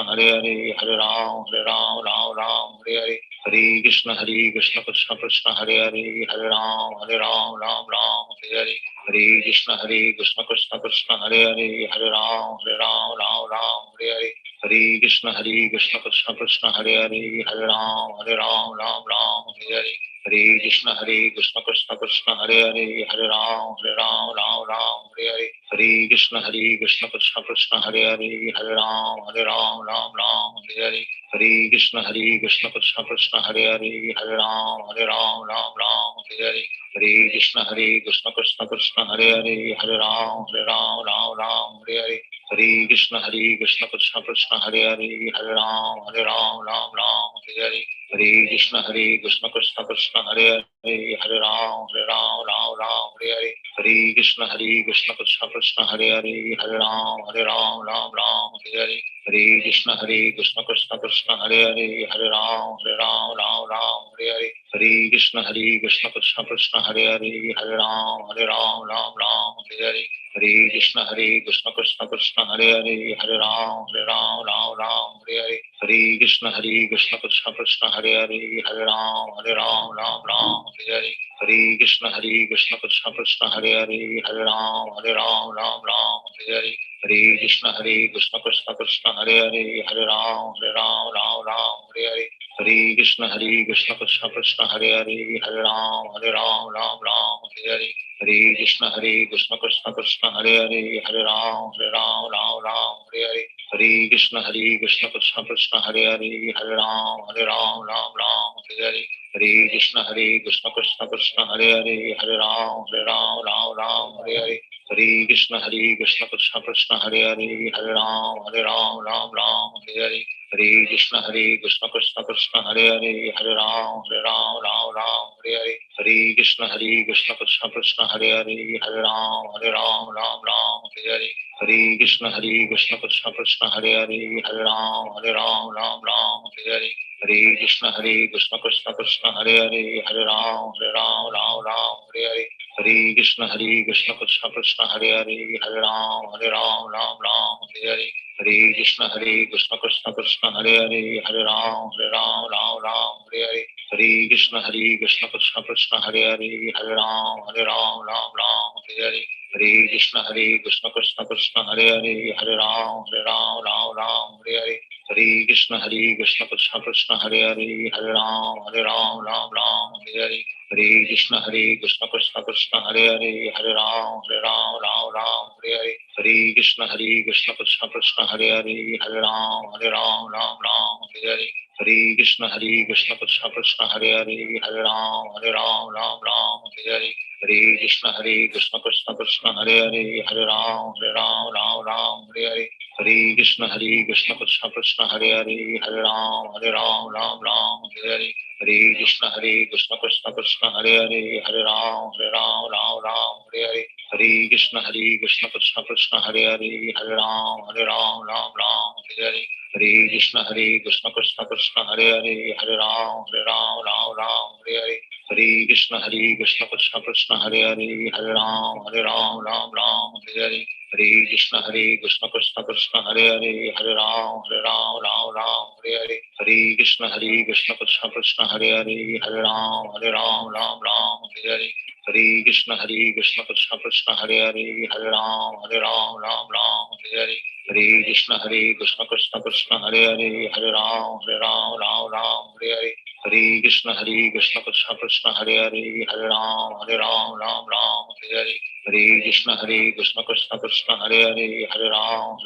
Hare Hare Ram Ram Hare Hare Hare Krishna Krishna Krishna Hare Hare Ram Ram Hare Hare Hare Krishna Krishna Krishna Hare Hare Ram Ram Hare Hare Hare Krishna Krishna Krishna Hare Hare Ram Ram Hare Hare Hare Krishna Krishna Krishna Hare Hare Ram Ram Hare Hare Hare Krishna Krishna Krishna Hare Hare Ram Ram Hare Hare Hare Krishna Krishna Krishna Hare Hare Ram Ram Hare Hare Hare Krishna Krishna Krishna Hare Hare Ram Ram Hare Hare Hare Krishna Krishna Krishna Hare Hare Ram Ram Hare Hare Hare Krishna Krishna Krishna Hare Hare Ram Ram Hare Hare Hare Krishna Krishna Krishna Hare Hare Ram Ram Hare Hare Hare Krishna Krishna Krishna Hare Hare Ram Ram Hare Hare Hare Krishna Krishna Krishna Hare Hare Ram Ram Hare Hare Hare Krishna Krishna Krishna Hare Hare Ram Ram Hare Hare Hare Krishna Krishna Krishna Hare Hare Ram Ram Hare Hare Hare Krishna Krishna Krishna Hare Hare Ram Ram Hare Hare Hare Krishna Krishna Krishna Hare Hare Ram Ram Hare Hare Hare Krishna Krishna Krishna Hare Hare Ram Ram Hare Hare Hare Krishna Krishna Krishna Hare Hare Ram Ram Hare Hare Hare Krishna Krishna Krishna Hare Hare Ram Ram Hare Hare Hare Krishna Krishna Krishna Hare Hare Ram Hare Hare Hare Krishna Krishna Krishna Hare Hare Ram Hare Hare Hare Krishna Krishna Krishna Hare Hare Ram Hare Hare Hare Krishna Krishna Krishna Hare Hare Ram Hare Hare Hare Krishna Krishna Krishna Hare Hare Ram Hare Hare Hare Krishna Krishna Krishna Hare Hare Ram Hare Hare Hare Krishna Krishna Krishna Hare Hare Ram Hare Hare Hare Krishna Krishna Krishna Hare Hare Ram Hare Hare Hare Krishna Krishna Krishna Hare Hare Ram Hare Hare Hare Krishna Krishna Krishna Hare Hare Ram Hare Hare Hare Krishna Krishna Krishna Hare Hare Ram Hare Hare Hare Krishna Krishna Krishna Hare Hare Ram Hare Hare Hare Krishna Krishna Krishna Hare Hare Ram Hare Hare Hare Krishna Krishna Krishna Hare Hare Ram Hare Hare Hare Krishna Krishna Krishna Hare Hare Ram Hare Hare Hare Krishna Krishna Krishna Hare Hare Ram Hare Hare Hare Krishna Krishna Krishna Hare Hare Ram Hare Hare Hare Krishna Krishna Krishna Hare Hare Ram Hare Hare Hare Krishna Krishna Krishna Hare Hare Ram Hare Hare Hare Krishna Krishna Krishna Hare Hare Ram Hare Hare Hare Krishna Krishna Krishna Hare Hare Hare Ram Ram Ram Hare Hare Hare Krishna Krishna Krishna Hare Hare Hare Ram Ram Ram Hare Hare Hare Krishna Krishna Krishna Hare Hare Hare Ram Ram Ram Hare Hare Hare Krishna Krishna Krishna Hare Hare Hare Ram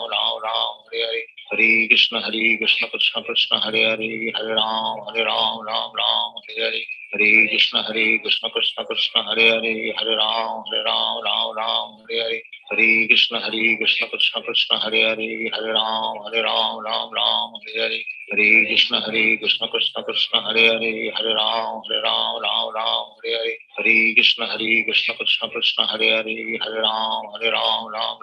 Ram Hare Hare Hare Krishna Krishna Krishna Hare Hare Hare Ram Ram Hare Hare Hare Krishna Krishna Krishna Hare Hare Hare Ram Ram Hare Hare Hare Krishna Krishna Krishna Hare Hare Hare Ram Ram Hare Hare Hare Krishna Krishna Krishna Hare Hare Hare Ram Ram Hare Hare Hare Krishna Krishna Krishna Hare Hare Hare Ram Ram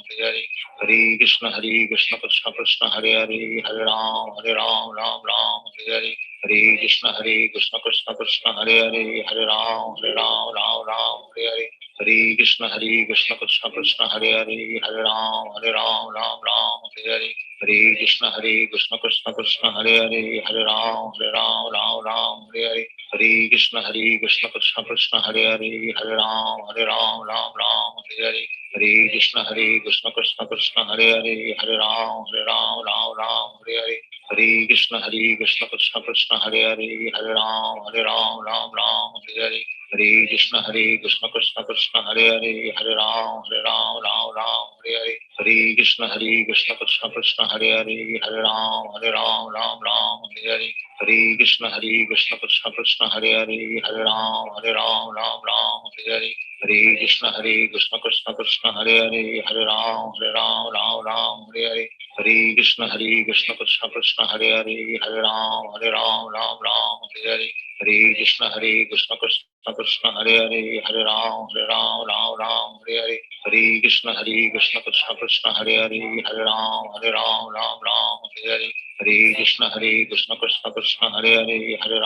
Hare Hare Hare Krishna Krishna Krishna Hare Hare Hare Ram Ram Hare Hare Hare Krishna Krishna Krishna Hare Hare Hare Ram Ram Hare Hare Hare Krishna Krishna Krishna Hare Hare Hare Ram Ram Hare Hare Hare Krishna Krishna Krishna Hare Hare Hare Ram Ram Hare Hare Hare Krishna Krishna Krishna Hare Hare Hare Ram Ram Hare Hare Hare Krishna Krishna Krishna Hare Hare Hare Ram Ram Hare Hare Hare Krishna Krishna Krishna Hare Hare Hare Ram Ram Hare Hare Hare Krishna Krishna Krishna Hare Hare Hare Ram Ram Hare Hare Hare Krishna Krishna Krishna Hare Hare Hare Ram Ram Hare Hare Hare Krishna Krishna Krishna Hare Hare Hare Ram Ram Hare Hare Hare Krishna Krishna Krishna Hare Hare Hare Ram Ram Hare Hare Hare Krishna Krishna Krishna Hare Hare Hare Ram Ram Hare Hare Hare Krishna Krishna Krishna Hare Hare Hare Ram Ram Hare Hare Hare Krishna Krishna Krishna Hare Hare Hare Ram Ram Hare Hare Hare Krishna Krishna Krishna Hare Hare Hare Ram Ram Hare Hare Hare Krishna Krishna Krishna Hare Hare Hare Ram Ram Hare Hare Hare Krishna Krishna Krishna Hare Hare Hare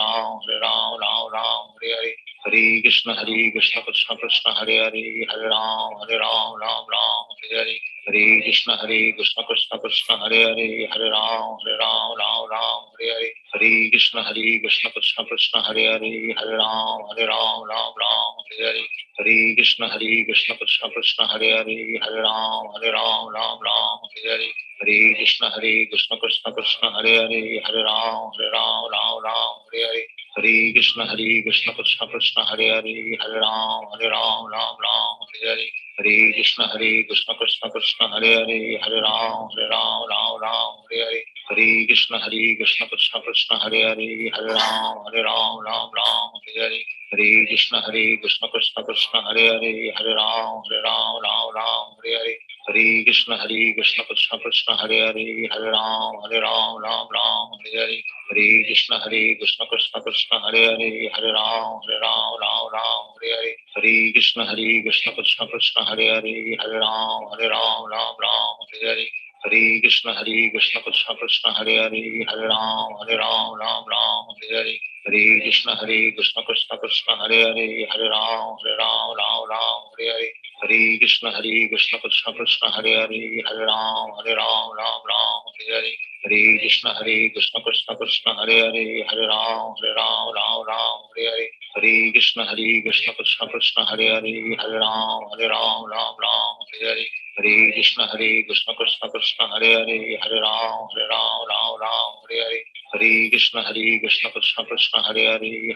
Ram Ram Hare Hare Hare Krishna Krishna Krishna Hare Hare Hare Ram Ram Hare Hare Hare Krishna Krishna Krishna Hare Hare Hare Ram Ram Hare Hare Hare Krishna Krishna Krishna Hare Hare Hare Ram Ram Hare Hare Hare Krishna Krishna Krishna Hare Hare Hare Ram Ram Hare Hare Hare Krishna Krishna Krishna Hare Hare Hare Ram Ram Hare Hare Hare Krishna Krishna Krishna Hare Hare Hare Ram Ram Hare Hare Hare Krishna Krishna Krishna Hare Hare Hare Ram Ram Hare Hare Hare Krishna Krishna Krishna Hare Hare Hare Ram Ram Hare Hare Hare Krishna Krishna Krishna Hare Hare Hare Ram Ram Hare Hare Hare Krishna Krishna Krishna Hare Hare Hare Ram Ram Hare Hare Hare Krishna Krishna Krishna Hare Hare Hare Ram Ram Hare Hare Hare Krishna Krishna Krishna Hare Hare Hare Ram Ram Hare Hare Hare Krishna Krishna Krishna Hare Hare Hare Ram Ram Hare Hare Hare Krishna Krishna Krishna Hare Hare Hare Ram Ram Hare Hare Hare Krishna Krishna Krishna Hare Hare Hare Ram Ram Hare Hare Hare Krishna Krishna Krishna Hare Hare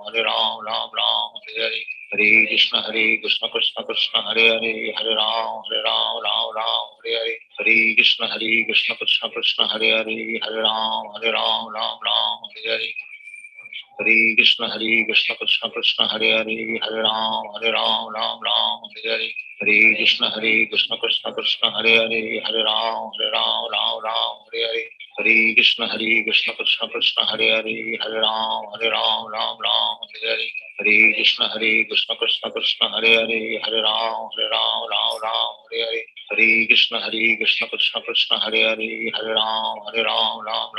Hare Ram Ram Hare Hare Hare Krishna Krishna Krishna Hare Hare Hare Ram Ram Hare Hare Hare Krishna Krishna Krishna Hare Hare Hare Ram Ram Hare Hare Hare Krishna Krishna Krishna Hare Hare Hare Ram Ram Hare Hare Hare Krishna Krishna Krishna Hare Hare Hare Ram Ram Hare Hare Hare Krishna Krishna Krishna Hare Hare Hare Ram Ram Hare Hare Hare Krishna Krishna Krishna Hare Hare Hare Ram Ram Hare Hare Hare Krishna Krishna Krishna Hare Hare Hare Ram Ram Hare Hare Hare Krishna Krishna Krishna Hare Hare Hare Ram Ram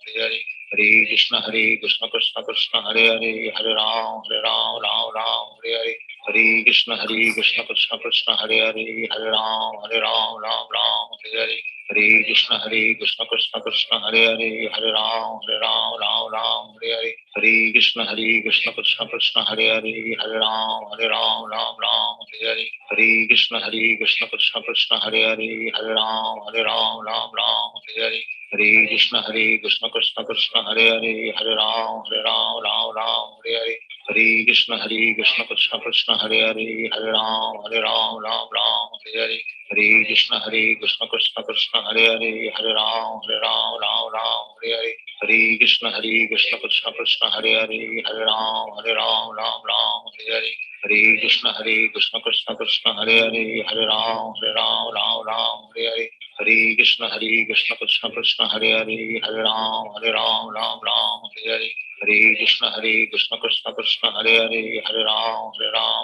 Hare Hare Hare Krishna Krishna Krishna Hare Hare Hare Ram Ram Hare Hare Hare Krishna Krishna Krishna Hare Hare Hare Ram Ram Hare Hare Hare Krishna Krishna Krishna Hare Hare Hare Ram Ram Ram Hare Hare Hare Krishna Krishna Krishna Hare Hare Hare Ram Ram Hare Hare Hare Krishna Krishna Krishna Hare Hare Hare Ram Ram Hare Hare Hare Krishna Krishna Krishna Hare Hare Hare Ram Ram Hare Hare Hare Krishna Krishna Krishna Hare Hare Hare Ram Ram Hare Hare Hare Krishna Krishna Krishna Hare Hare Hare Ram Ram Hare Hare Hare Krishna Krishna Krishna Hare Hare Hare Ram Ram Hare Hare Hare Krishna Krishna Krishna Hare Hare Hare Ram Ram Hare Hare Hare Krishna Krishna Krishna Hare Hare Hare Ram Ram Hare Hare Hare Krishna Krishna Krishna Hare Hare Hare Ram Ram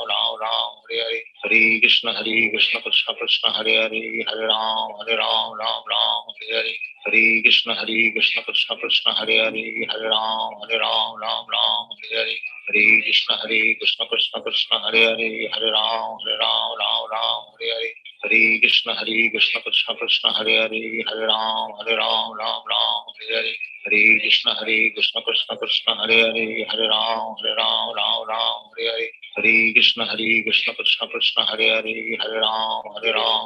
Hare Hare Hare Krishna Krishna Krishna Hare Hare Hare Ram Ram Hare Hare Hare Krishna Krishna Krishna Hare Hare Hare Ram Ram Hare Hare Hare Krishna Krishna Krishna Hare Hare Hare Ram Ram Hare Hare Hare Krishna Krishna Krishna Hare Hare Hare Ram Ram Hare Hare Hare Krishna Krishna Krishna Hare Hare Hare Ram Hare Hare Hare Krishna Krishna Krishna Hare Hare Hare Ram Hare Hare Hare Krishna Krishna Krishna Hare Hare Hare Ram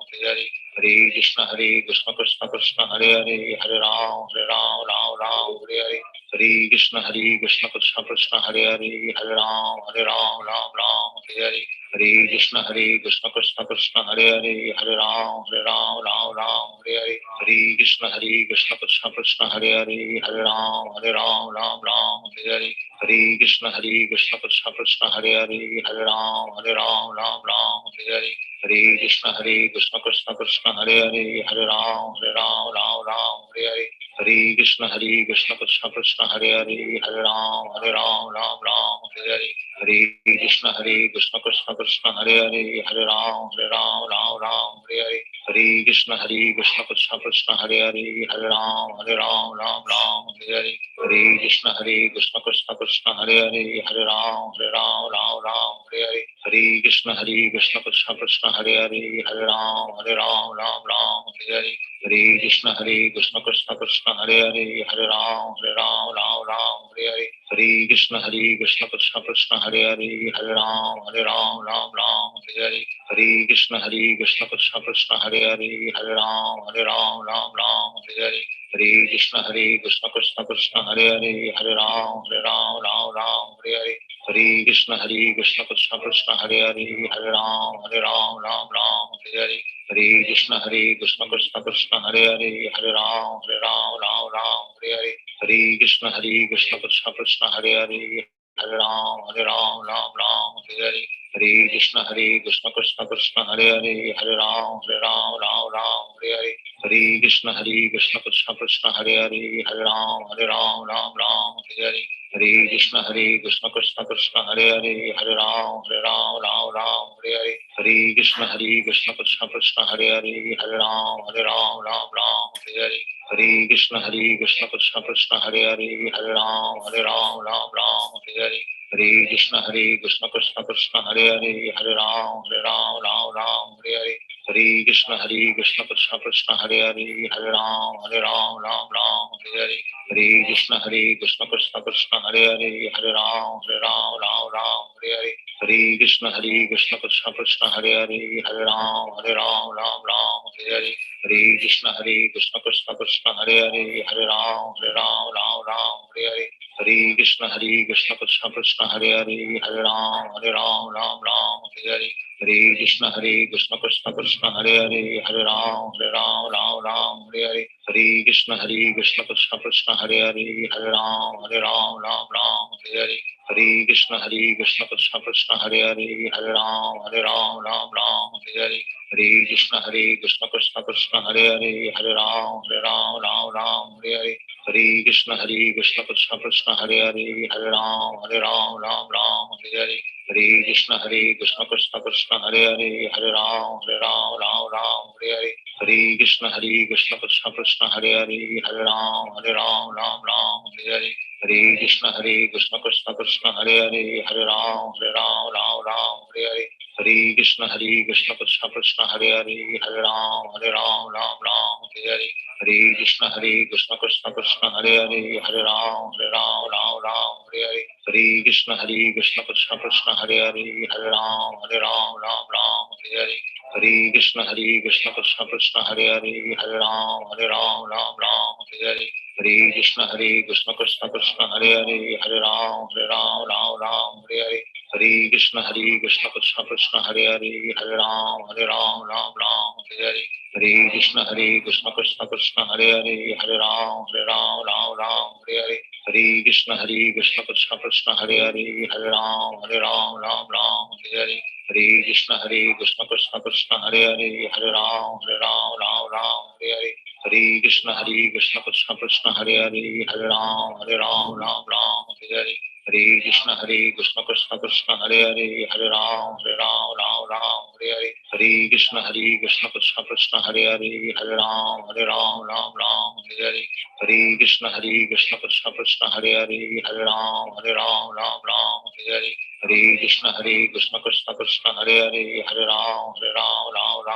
Hare Hare Hare Krishna Krishna Krishna Hare Hare Hare Ram Hare Hare Hare Krishna Krishna Krishna Hare Hare Hare Ram Hare Hare Hare Krishna Krishna Krishna Hare Hare Hare Ram Hare Hare Hare Krishna Krishna Krishna Hare Hare Hare Ram Hare Hare Hare Krishna Krishna Krishna Hare Hare Hare Ram Hare Hare Hare Krishna Krishna Krishna Hare Hare Hare Ram Hare Hare Hare Krishna Krishna Krishna Hare Hare Hare Ram Hare Hare Hare Krishna Krishna Krishna Hare Hare Hare Ram Hare Hare Hare Krishna Krishna Krishna Hare Hare Hare Ram Hare Hare Hare Krishna Krishna Krishna Hare Hare Hare Ram Hare Hare Hare Krishna Krishna Krishna Hare Hare Hare Ram Hare Hare Hare Krishna Krishna Krishna Hare Hare Hare Ram Hare Hare Hare Krishna Krishna Krishna Hare Hare Hare Ram Hare Hare Hare Krishna Krishna Krishna Hare Hare Hare Ram Hare Hare Hare Krishna Krishna Krishna Hare Hare Hare Ram Hare Hare Hare Krishna Krishna Krishna Hare Hare Hare Ram Hare Hare Hare Krishna Krishna Krishna Hare Hare Hare Ram Hare Hare Hare Krishna Krishna Krishna Hare Hare Hare Ram Hare Hare Hare Krishna Krishna Krishna Hare Hare Hare Ram Hare Hare Hare Krishna Krishna Krishna Hare Hare Hare Ram Hare Hare Hare Krishna Krishna Krishna Hare Hare Hare Ram Hare Hare Hare Krishna Krishna Krishna Hare Hare Hare Ram Hare Hare Hare Krishna Krishna Krishna Hare Hare Hare Ram Hare Hare Hare Krishna Krishna Krishna Hare Hare Hare Ram Hare Hare Hare Krishna Krishna Krishna Hare Hare Hare Ram Hare Hare Hare Krishna Krishna Krishna Hare Hare Hare Ram Hare Hare Hare Krishna Krishna Krishna Hare Hare Hare Ram Hare Hare Hare Krishna Krishna Krishna Hare Hare Hare Ram Hare Hare Hare Krishna Krishna Krishna Hare Hare Hare Ram Hare Hare Hare Krishna Krishna Krishna Hare Hare Hare Ram Hare Hare Hare Krishna Krishna Krishna Hare Hare Hare Ram Hare Hare Hare Krishna Krishna Krishna Hare Hare Hare Ram Hare Hare Hare Krishna Krishna Krishna Hare Hare Hare Ram Hare Hare Hare Krishna Krishna Krishna Hare Hare Hare Ram Hare Hare Hare Krishna Krishna Krishna Hare Hare Hare Ram Hare Hare Hare Krishna Krishna Krishna Hare Hare Hare Ram Hare Hare हरे कृष्ण कृष्ण कृष्ण हरे हरे, हरे राम राम राम हरे हरे, हरे कृष्ण कृष्ण कृष्ण हरे हरे, हरे राम राम हरे हरे, हरे कृष्ण कृष्ण कृष्ण हरे हरे, हरे राम राम हरे हरे, हरे कृष्ण कृष्ण कृष्ण हरे हरे, हरे राम राम हरे हरे, हरे कृष्ण कृष्ण कृष्ण हरे हरे, हरे राम हरे हरे, हरे कृष्ण कृष्ण कृष्ण हरे हरे, हरे राम हरे हरे, हरे कृष्ण कृष्ण कृष्ण हरे हरे, हरे राम हरे हरे, हरे कृष्ण कृष्ण कृष्ण हरे हरे, हरे राम हरे हरे, हरे कृष्ण कृष्ण कृष्ण हरे हरे, हरे राम हरे हरे, हरे कृष्ण कृष्ण कृष्ण हरे हरे, हरे राम हरे हरे, हरे कृष्ण कृष्ण कृष्ण हरे हरे, हरे राम हरे हरे, हरे कृष्ण कृष्ण कृष्ण हरे हरे, हरे राम हरे हरे, हरे कृष्ण कृष्ण कृष्ण हरे हरे, हरे राम हरे हरे, हरे कृष्ण कृष्ण कृष्ण हरे हरे, हरे राम हरे हरे, हरे कृष्ण कृष्ण कृष्ण हरे हरे, हरे राम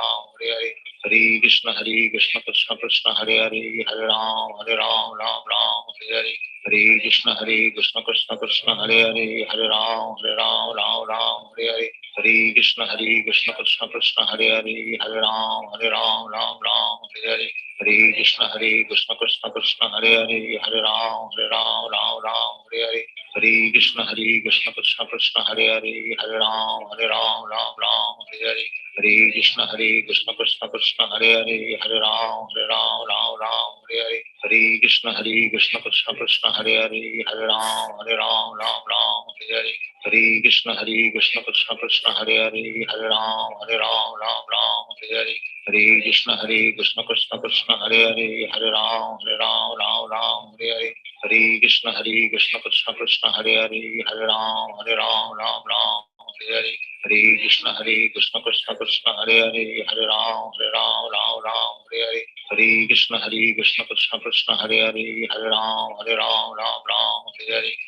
हरे हरे, हरे कृष्ण कृष्ण कृष्ण हरे हरे, हरे राम हरे हरे, हरे कृष्ण कृष्ण कृष्ण हरे हरे, हरे राम हरे हरे, हरे कृष्ण कृष्ण कृष्ण हरे हरे, हरे राम हरे हरे, हरे कृष्ण कृष्ण कृष्ण हरे हरे, हरे राम हरे हरे, हरे कृष्ण कृष्ण कृष्ण हरे हरे, हरे राम हरे हरे, हरे कृष्ण कृष्ण कृष्ण हरे हरे, हरे राम हरे हरे, हरे कृष्ण कृष्ण कृष्ण हरे हरे, हरे राम हरे हरे, हरे कृष्ण कृष्ण कृष्ण हरे हरे, हरे राम हरे हरे, हरे कृष्ण कृष्ण कृष्ण हरे हरे, हरे राम हरे हरे, हरे कृष्ण कृष्ण कृष्ण हरे हरे, हरे राम हरे हरे, हरे कृष्ण कृष्ण कृष्ण हरे हरे, हरे राम हरे हरे, हरे कृष्ण कृष्ण कृष्ण हरे हरे, हरे राम हरे हरे, हरे कृष्ण कृष्ण कृष्ण हरे हरे, हरे राम हरे हरे, हरे कृष्ण कृष्ण कृष्ण हरे हरे, हरे राम हरे हरे,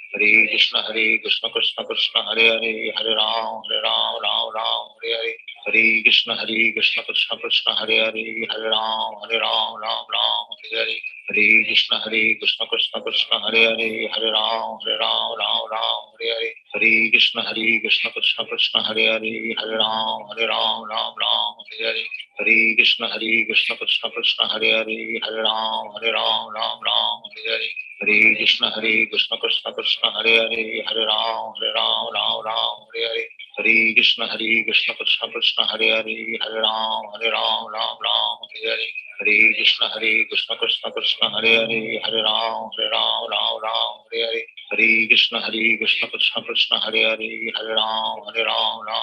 हरे कृष्ण कृष्ण कृष्ण हरे हरे, हरे राम हरे हरे, हरे कृष्ण कृष्ण कृष्ण हरे हरे, हरे राम हरे हरे, हरे कृष्ण कृष्ण कृष्ण हरे हरे, हरे राम हरे हरे, हरे कृष्ण कृष्ण कृष्ण हरे हरे, हरे राम हरे हरे, हरे कृष्ण कृष्ण कृष्ण हरे हरे, हरे राम हरे हरे, हरे कृष्ण कृष्ण कृष्ण हरे हरे, हरे राम हरे हरे, हरे कृष्ण कृष्ण कृष्ण हरे हरे, हरे राम हरे हरे, हरे कृष्ण कृष्ण कृष्ण हरे हरे, हरे राम हरे हरे, हरे कृष्ण कृष्ण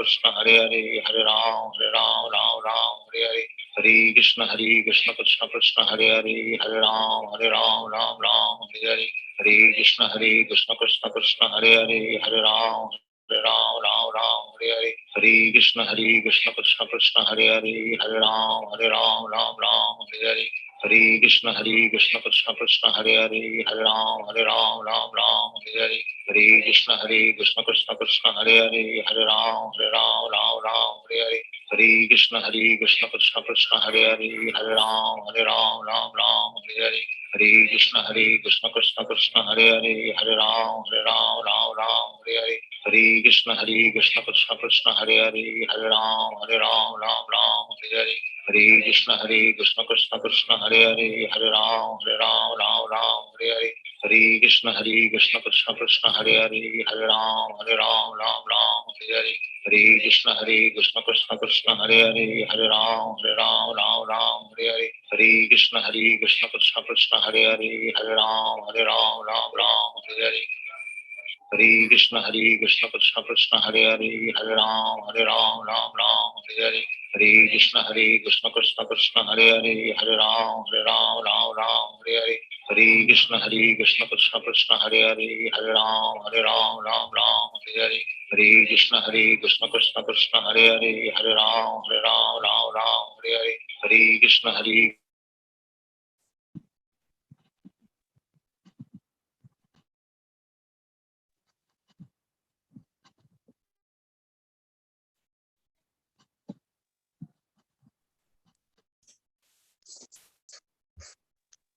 कृष्ण हरे हरे, हरे राम हरे हरे, हरे कृष्ण कृष्ण कृष्ण हरे हरे, हरे राम हरे हरे, हरे कृष्ण कृष्ण कृष्ण हरे हरे, हरे राम हरे हरे, हरे कृष्ण कृष्ण कृष्ण हरे हरे, हरे राम हरे हरे, हरे कृष्ण कृष्ण कृष्ण हरे हरे, हरे राम हरे हरे, हरे कृष्ण कृष्ण कृष्ण हरे हरे, हरे राम हरे हरे, हरे कृष्ण कृष्ण कृष्ण हरे हरे, हरे राम हरे हरे, हरे कृष्ण कृष्ण कृष्ण हरे हरे, हरे राम हरे हरे, हरे कृष्ण कृष्ण कृष्ण हरे हरे, हरे राम हरे हरे, हरे कृष्ण कृष्ण कृष्ण हरे हरे, हरे राम हरे हरे, हरे कृष्ण कृष्ण कृष्ण हरे हरे, हरे राम हरे हरे, हरे कृष्ण कृष्ण कृष्ण हरे हरे, हरे राम हरे हरे, हरे कृष्ण कृष्ण कृष्ण हरे हरे, हरे राम हरे हरे, हरे कृष्ण कृष्ण कृष्ण हरे हरे, हरे राम हरे हरे, हरे कृष्ण कृष्ण कृष्ण हरे हरे, हरे राम हरे हरे, हरे कृष्ण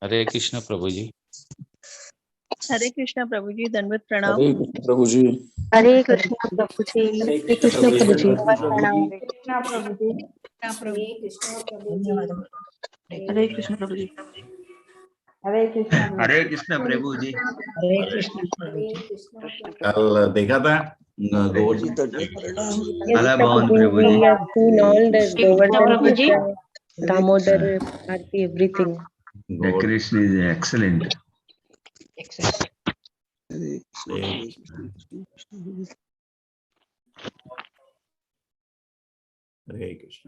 हरे कृष्ण प्रभु जी।
हरे कृष्णा प्रभु जी, दंडवत प्रणाम।
हरे कृष्ण प्रभु जी।
हरे कृष्ण प्रभु जी।
हरे
हरे कृष्ण प्रभु जी। प्रणाम।
कृष्णा प्रभु जी। हरे कृष्णा प्रभु जी।
हरे कृष्ण प्रभु जी।
हरे कृष्णा प्रभु
हरे कृष्ण प्रभु जी।
हरे कृष्णा प्रभु जी। कृष्णा प्रभु
कल देखा था
Govardhan
Yes,
Hala
Prabhu
Bhavan
ji.
Prabhu
We
ji.
have seen all the
Hare Krishna
Govardhan
Prabhu ji.
Puja, Damodar, Aarti, everything.
The Krishna is excellent.
हरे कृष्ण।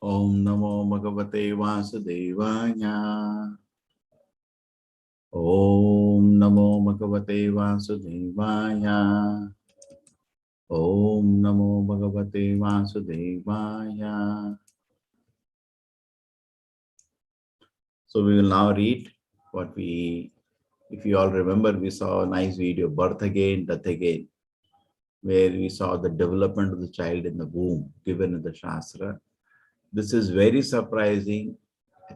ओम नमो भगवते वासुदेवाय। ओम नमो भगवते वासुदेवाय। ओम नमो भगवते वासुदेवाय। So we will now read what we, if you all remember, we saw a nice video, Birth Again, Death Again, where we saw the development of the child in the womb given in the Shastra. This is very surprising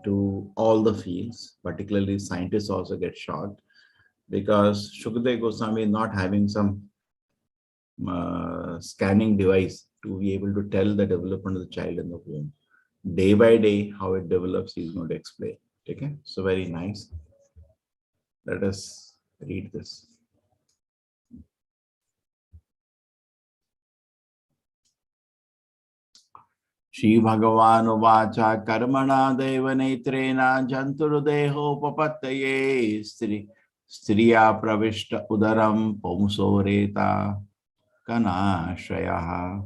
to all the fields, particularly scientists also get shocked because Shukadeva Goswami is not having some scanning device to be able to tell the development of the child in the womb. Day by day, how it develops, he is going to explain. Okay, so very nice. Let us read this. Shri Bhagavan Uvacha Karmana Deva Netrena Janturdehopapattaye Striya Pravishta Udaram Pomsoreta Kanashayaha.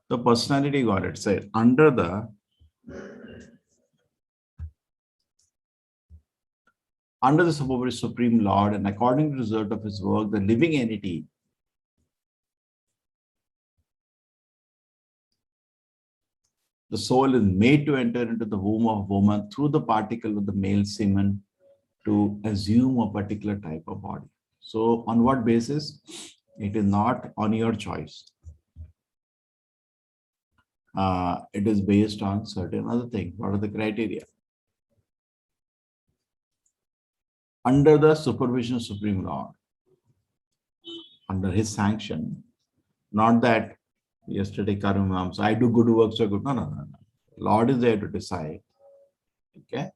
The personality got it said under the Supreme Lord and according to the result of his work, the living entity the soul is made to enter into the womb of woman through the particle of the male semen to assume a particular type of body. So on what basis? It is not on your choice. It is based on certain other things. What are the criteria? Under the supervision of Supreme Lord, under his sanction, not that yesterday Karma, so I do good works or good. No. Lord is there to decide. Okay.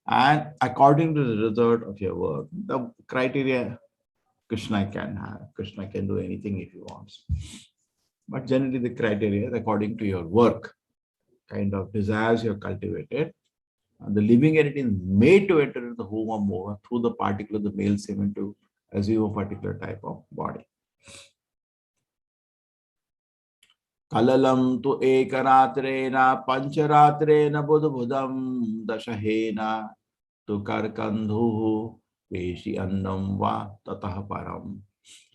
And according to the result of your work, the criteria Krishna can have. Krishna can do anything if he wants. But generally the criteria is according to your work, kind of desires you have cultivated. And the living entity is made to enter into the womb of Moha through the particle of the male semen to assume a particular type of body. Kalalam tu ekaratrena pancharatrena budbudam dashahena tu karkandhu peshi annam va tatah param.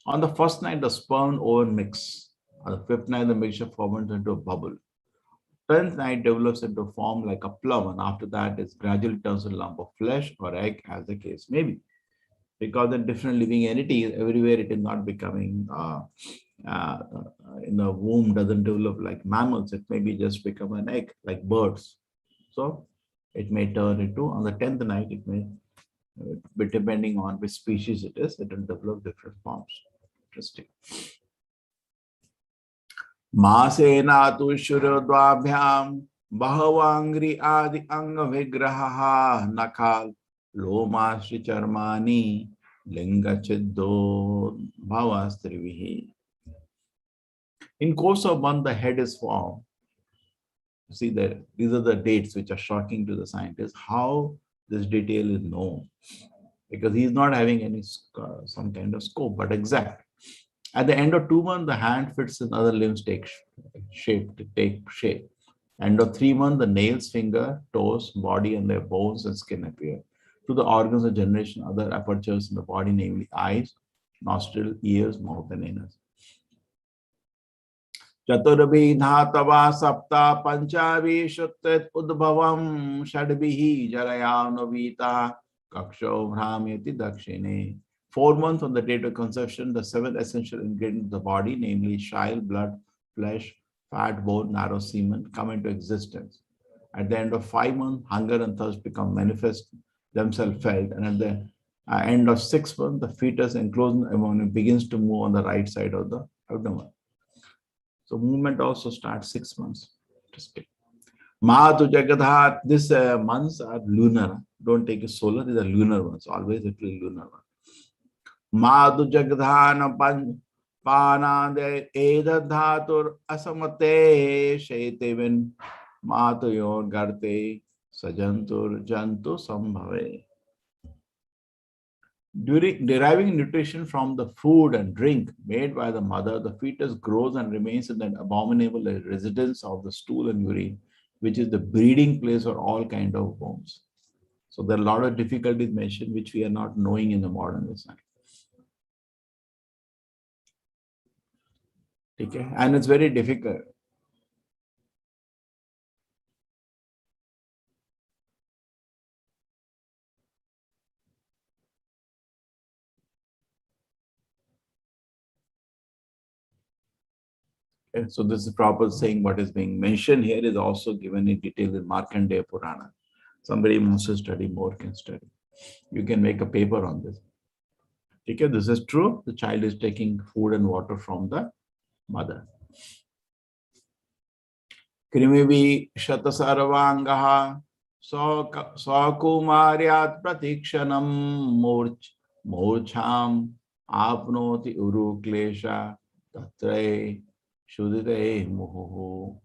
On the first night, the sperm over mix. On the fifth night, the mixture forms into a bubble. 10th night develops into a form like a plum, and after that, it gradually turns into a lump of flesh or egg, as the case may be. Because the different living entities, everywhere it is not becoming, in the womb doesn't develop like mammals, it may be just become an egg, like birds. So it may turn into, on the 10th night, it may, but depending on which species it is, it will develop different forms. Interesting. Masena tu shurodvabhyam bahawangri adi anga vigraha nakal loma shri charmani linga chiddo bhavastrivihi. In course of one, the head is formed. See that these are the dates which are shocking to the scientists. How this detail is known, because he is not having any some kind of scope, but exact. At the end of 2 months, the hand fits and other limbs take shape. End of 3 months, the nails, finger, toes, body, and their bones and skin appear. To the organs of generation, other apertures in the body, namely eyes, nostril, ears, mouth, and anus. चतुर्विधा तवा सप्ता पंचाविशुत्त उद्भवम षड्भिः जरयानुवीता कक्षो भ्राम्यति दक्षिणे. 4 months on the date of conception, the 7 essential ingredients of the body, namely chyle, blood, flesh, fat, bone, marrow, semen, come into existence. At the end of 5 months, hunger and thirst become manifest, themselves felt, and at the end of 6 months, the fetus enclosed in the ammonia begins to move on the right side of the abdomen. So movement also starts 6 months. Interesting. Mahatu Jagadhat, these months are lunar. Don't take it solar, these are lunar ones. Always it will be lunar one. Mahatu Jagadhana Panade Edadhatur Asamate Shaitevin Matuyor Garte Sajantur Jantu Sambhave. During deriving nutrition from the food and drink made by the mother, the fetus grows and remains in an abominable residence of the stool and urine, which is the breeding place for all kinds of worms. So there are a lot of difficulties mentioned which we are not knowing in the modern science. Okay? And it's very difficult. Okay, so this is proper saying what is being mentioned here is also given in detail in Markandeya Purana. Somebody wants to study more can study. You can make a paper on this. Okay, this is true. The child is taking food and water from the mother. Krimivi shatasarvangaha saukumaryat pratikshanam morcham apnoti uru klesha tatre shudite muhu.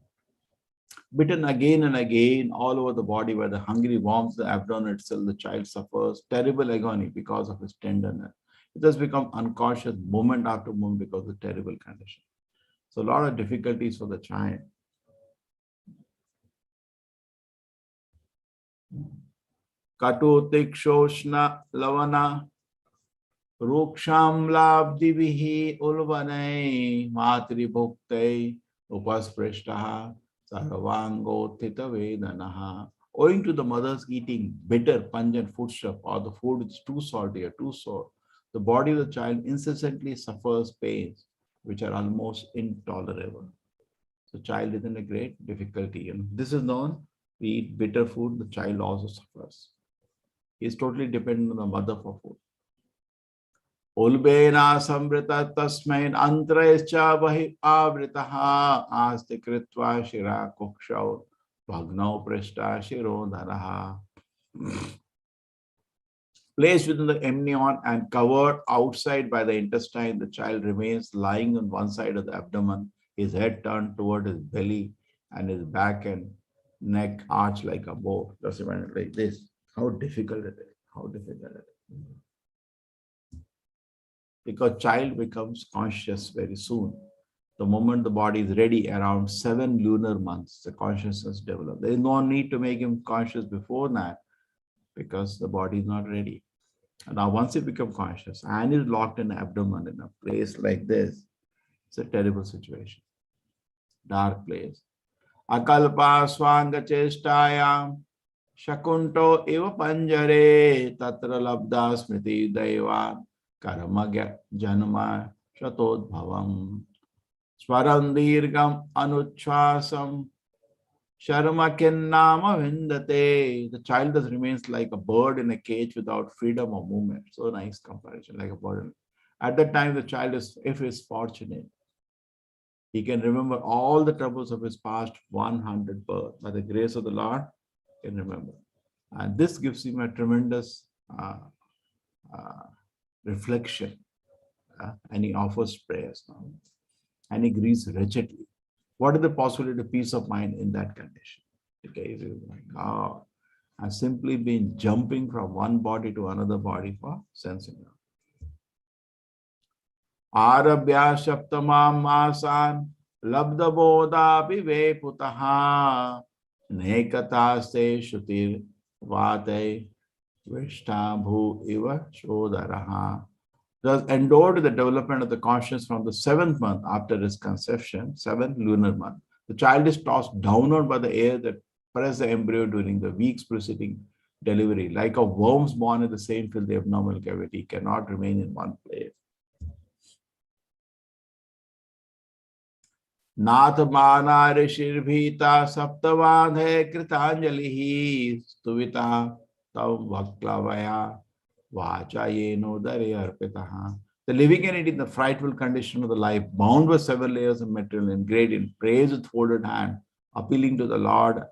Bitten again and again all over the body where the hungry warms the abdomen itself, the child suffers terrible agony because of his tenderness. It has become unconscious moment after moment because of the terrible condition. So a lot of difficulties for the child. Katu tikshoshna lavana ruksham labdivihi ulvanai matri bhuktai upasprishtaha sarvangothita vedanaha. Owing to the mother's eating bitter, pungent foodstuff or the food is too salty or too sour, the body of the child incessantly suffers pains which are almost intolerable. The child is in a great difficulty. And this is known. We eat bitter food, the child also suffers. He is totally dependent on the mother for food. Ulbena samvrita tasmain antraischa vahi avritaha asti kritva shira kukshav bhagnau prishta shirodharaha. Placed within the amnion and covered outside by the intestine, the child remains lying on one side of the abdomen, his head turned toward his belly and his back and neck arched like a bow. Just imagine like this. How difficult it is. How difficult it is. Because child becomes conscious very soon. The moment the body is ready, around 7 lunar months, the consciousness develops. There is no need to make him conscious before that because the body is not ready. And now once he becomes conscious and is locked in the abdomen in a place like this, it's a terrible situation. Dark place. Akalpa swanga chestayam shakunto eva panjare tatra labda smriti daiva karma janma shatodbhavam swaram dirgam anuchvasam sharma kinnama vindate. The child thus remains like a bird in a cage without freedom of movement. So nice comparison, like a bird. At that time, the child is, if he is fortunate, he can remember all the troubles of his past 100 births. By the grace of the Lord, he can remember. And this gives him a tremendous reflection. And he offers prayers now. And he grieves wretchedly. What is the possibility of peace of mind in that condition? Okay, my God. I've simply been jumping from one body to another body for sensing. Arabhya Shaptamam Masan Labda Bodha Vive Putaha Nekataste Shutir Vate Vishtabhu Iva Shodaraha. was endowed with the development of the consciousness from the 7th month after his conception, 7th lunar month. The child is tossed downward by the air that press the embryo during the weeks preceding delivery. Like a worm born in the same filthy abnormal cavity, cannot remain in one place. नाथ माना ऋषिर्भीता सप्तवाधे कृतांजलि स्तुविता तव भक्तवया vacha yeno dare arpitaha. The living entity in the frightful condition of the life, bound with several layers of material and gradient, prays with folded hand, appealing to the Lord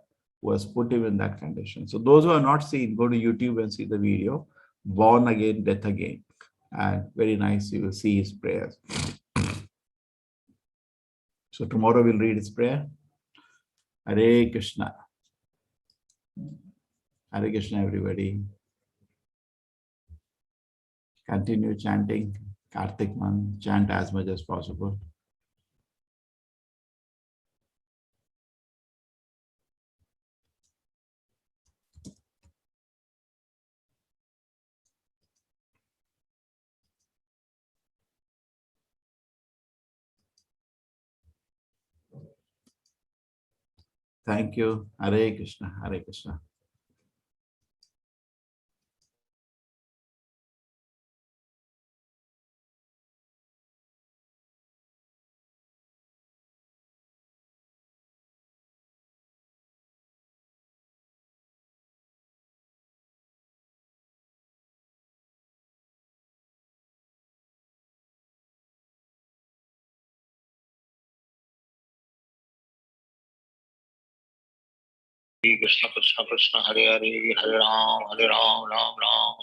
who has put him in that condition. So those who have not seen, go to YouTube and see the video, Born Again, Death Again. And very nice, you will see his prayers. So tomorrow we'll read his prayer. Hare Krishna. Hare Krishna, everybody. Continue chanting Kartik month, chant as much as possible. Thank you. Hare Krishna, Hare Krishna.
Krishna Krishna Krishna Hare Hare Hare Ram Ram Ram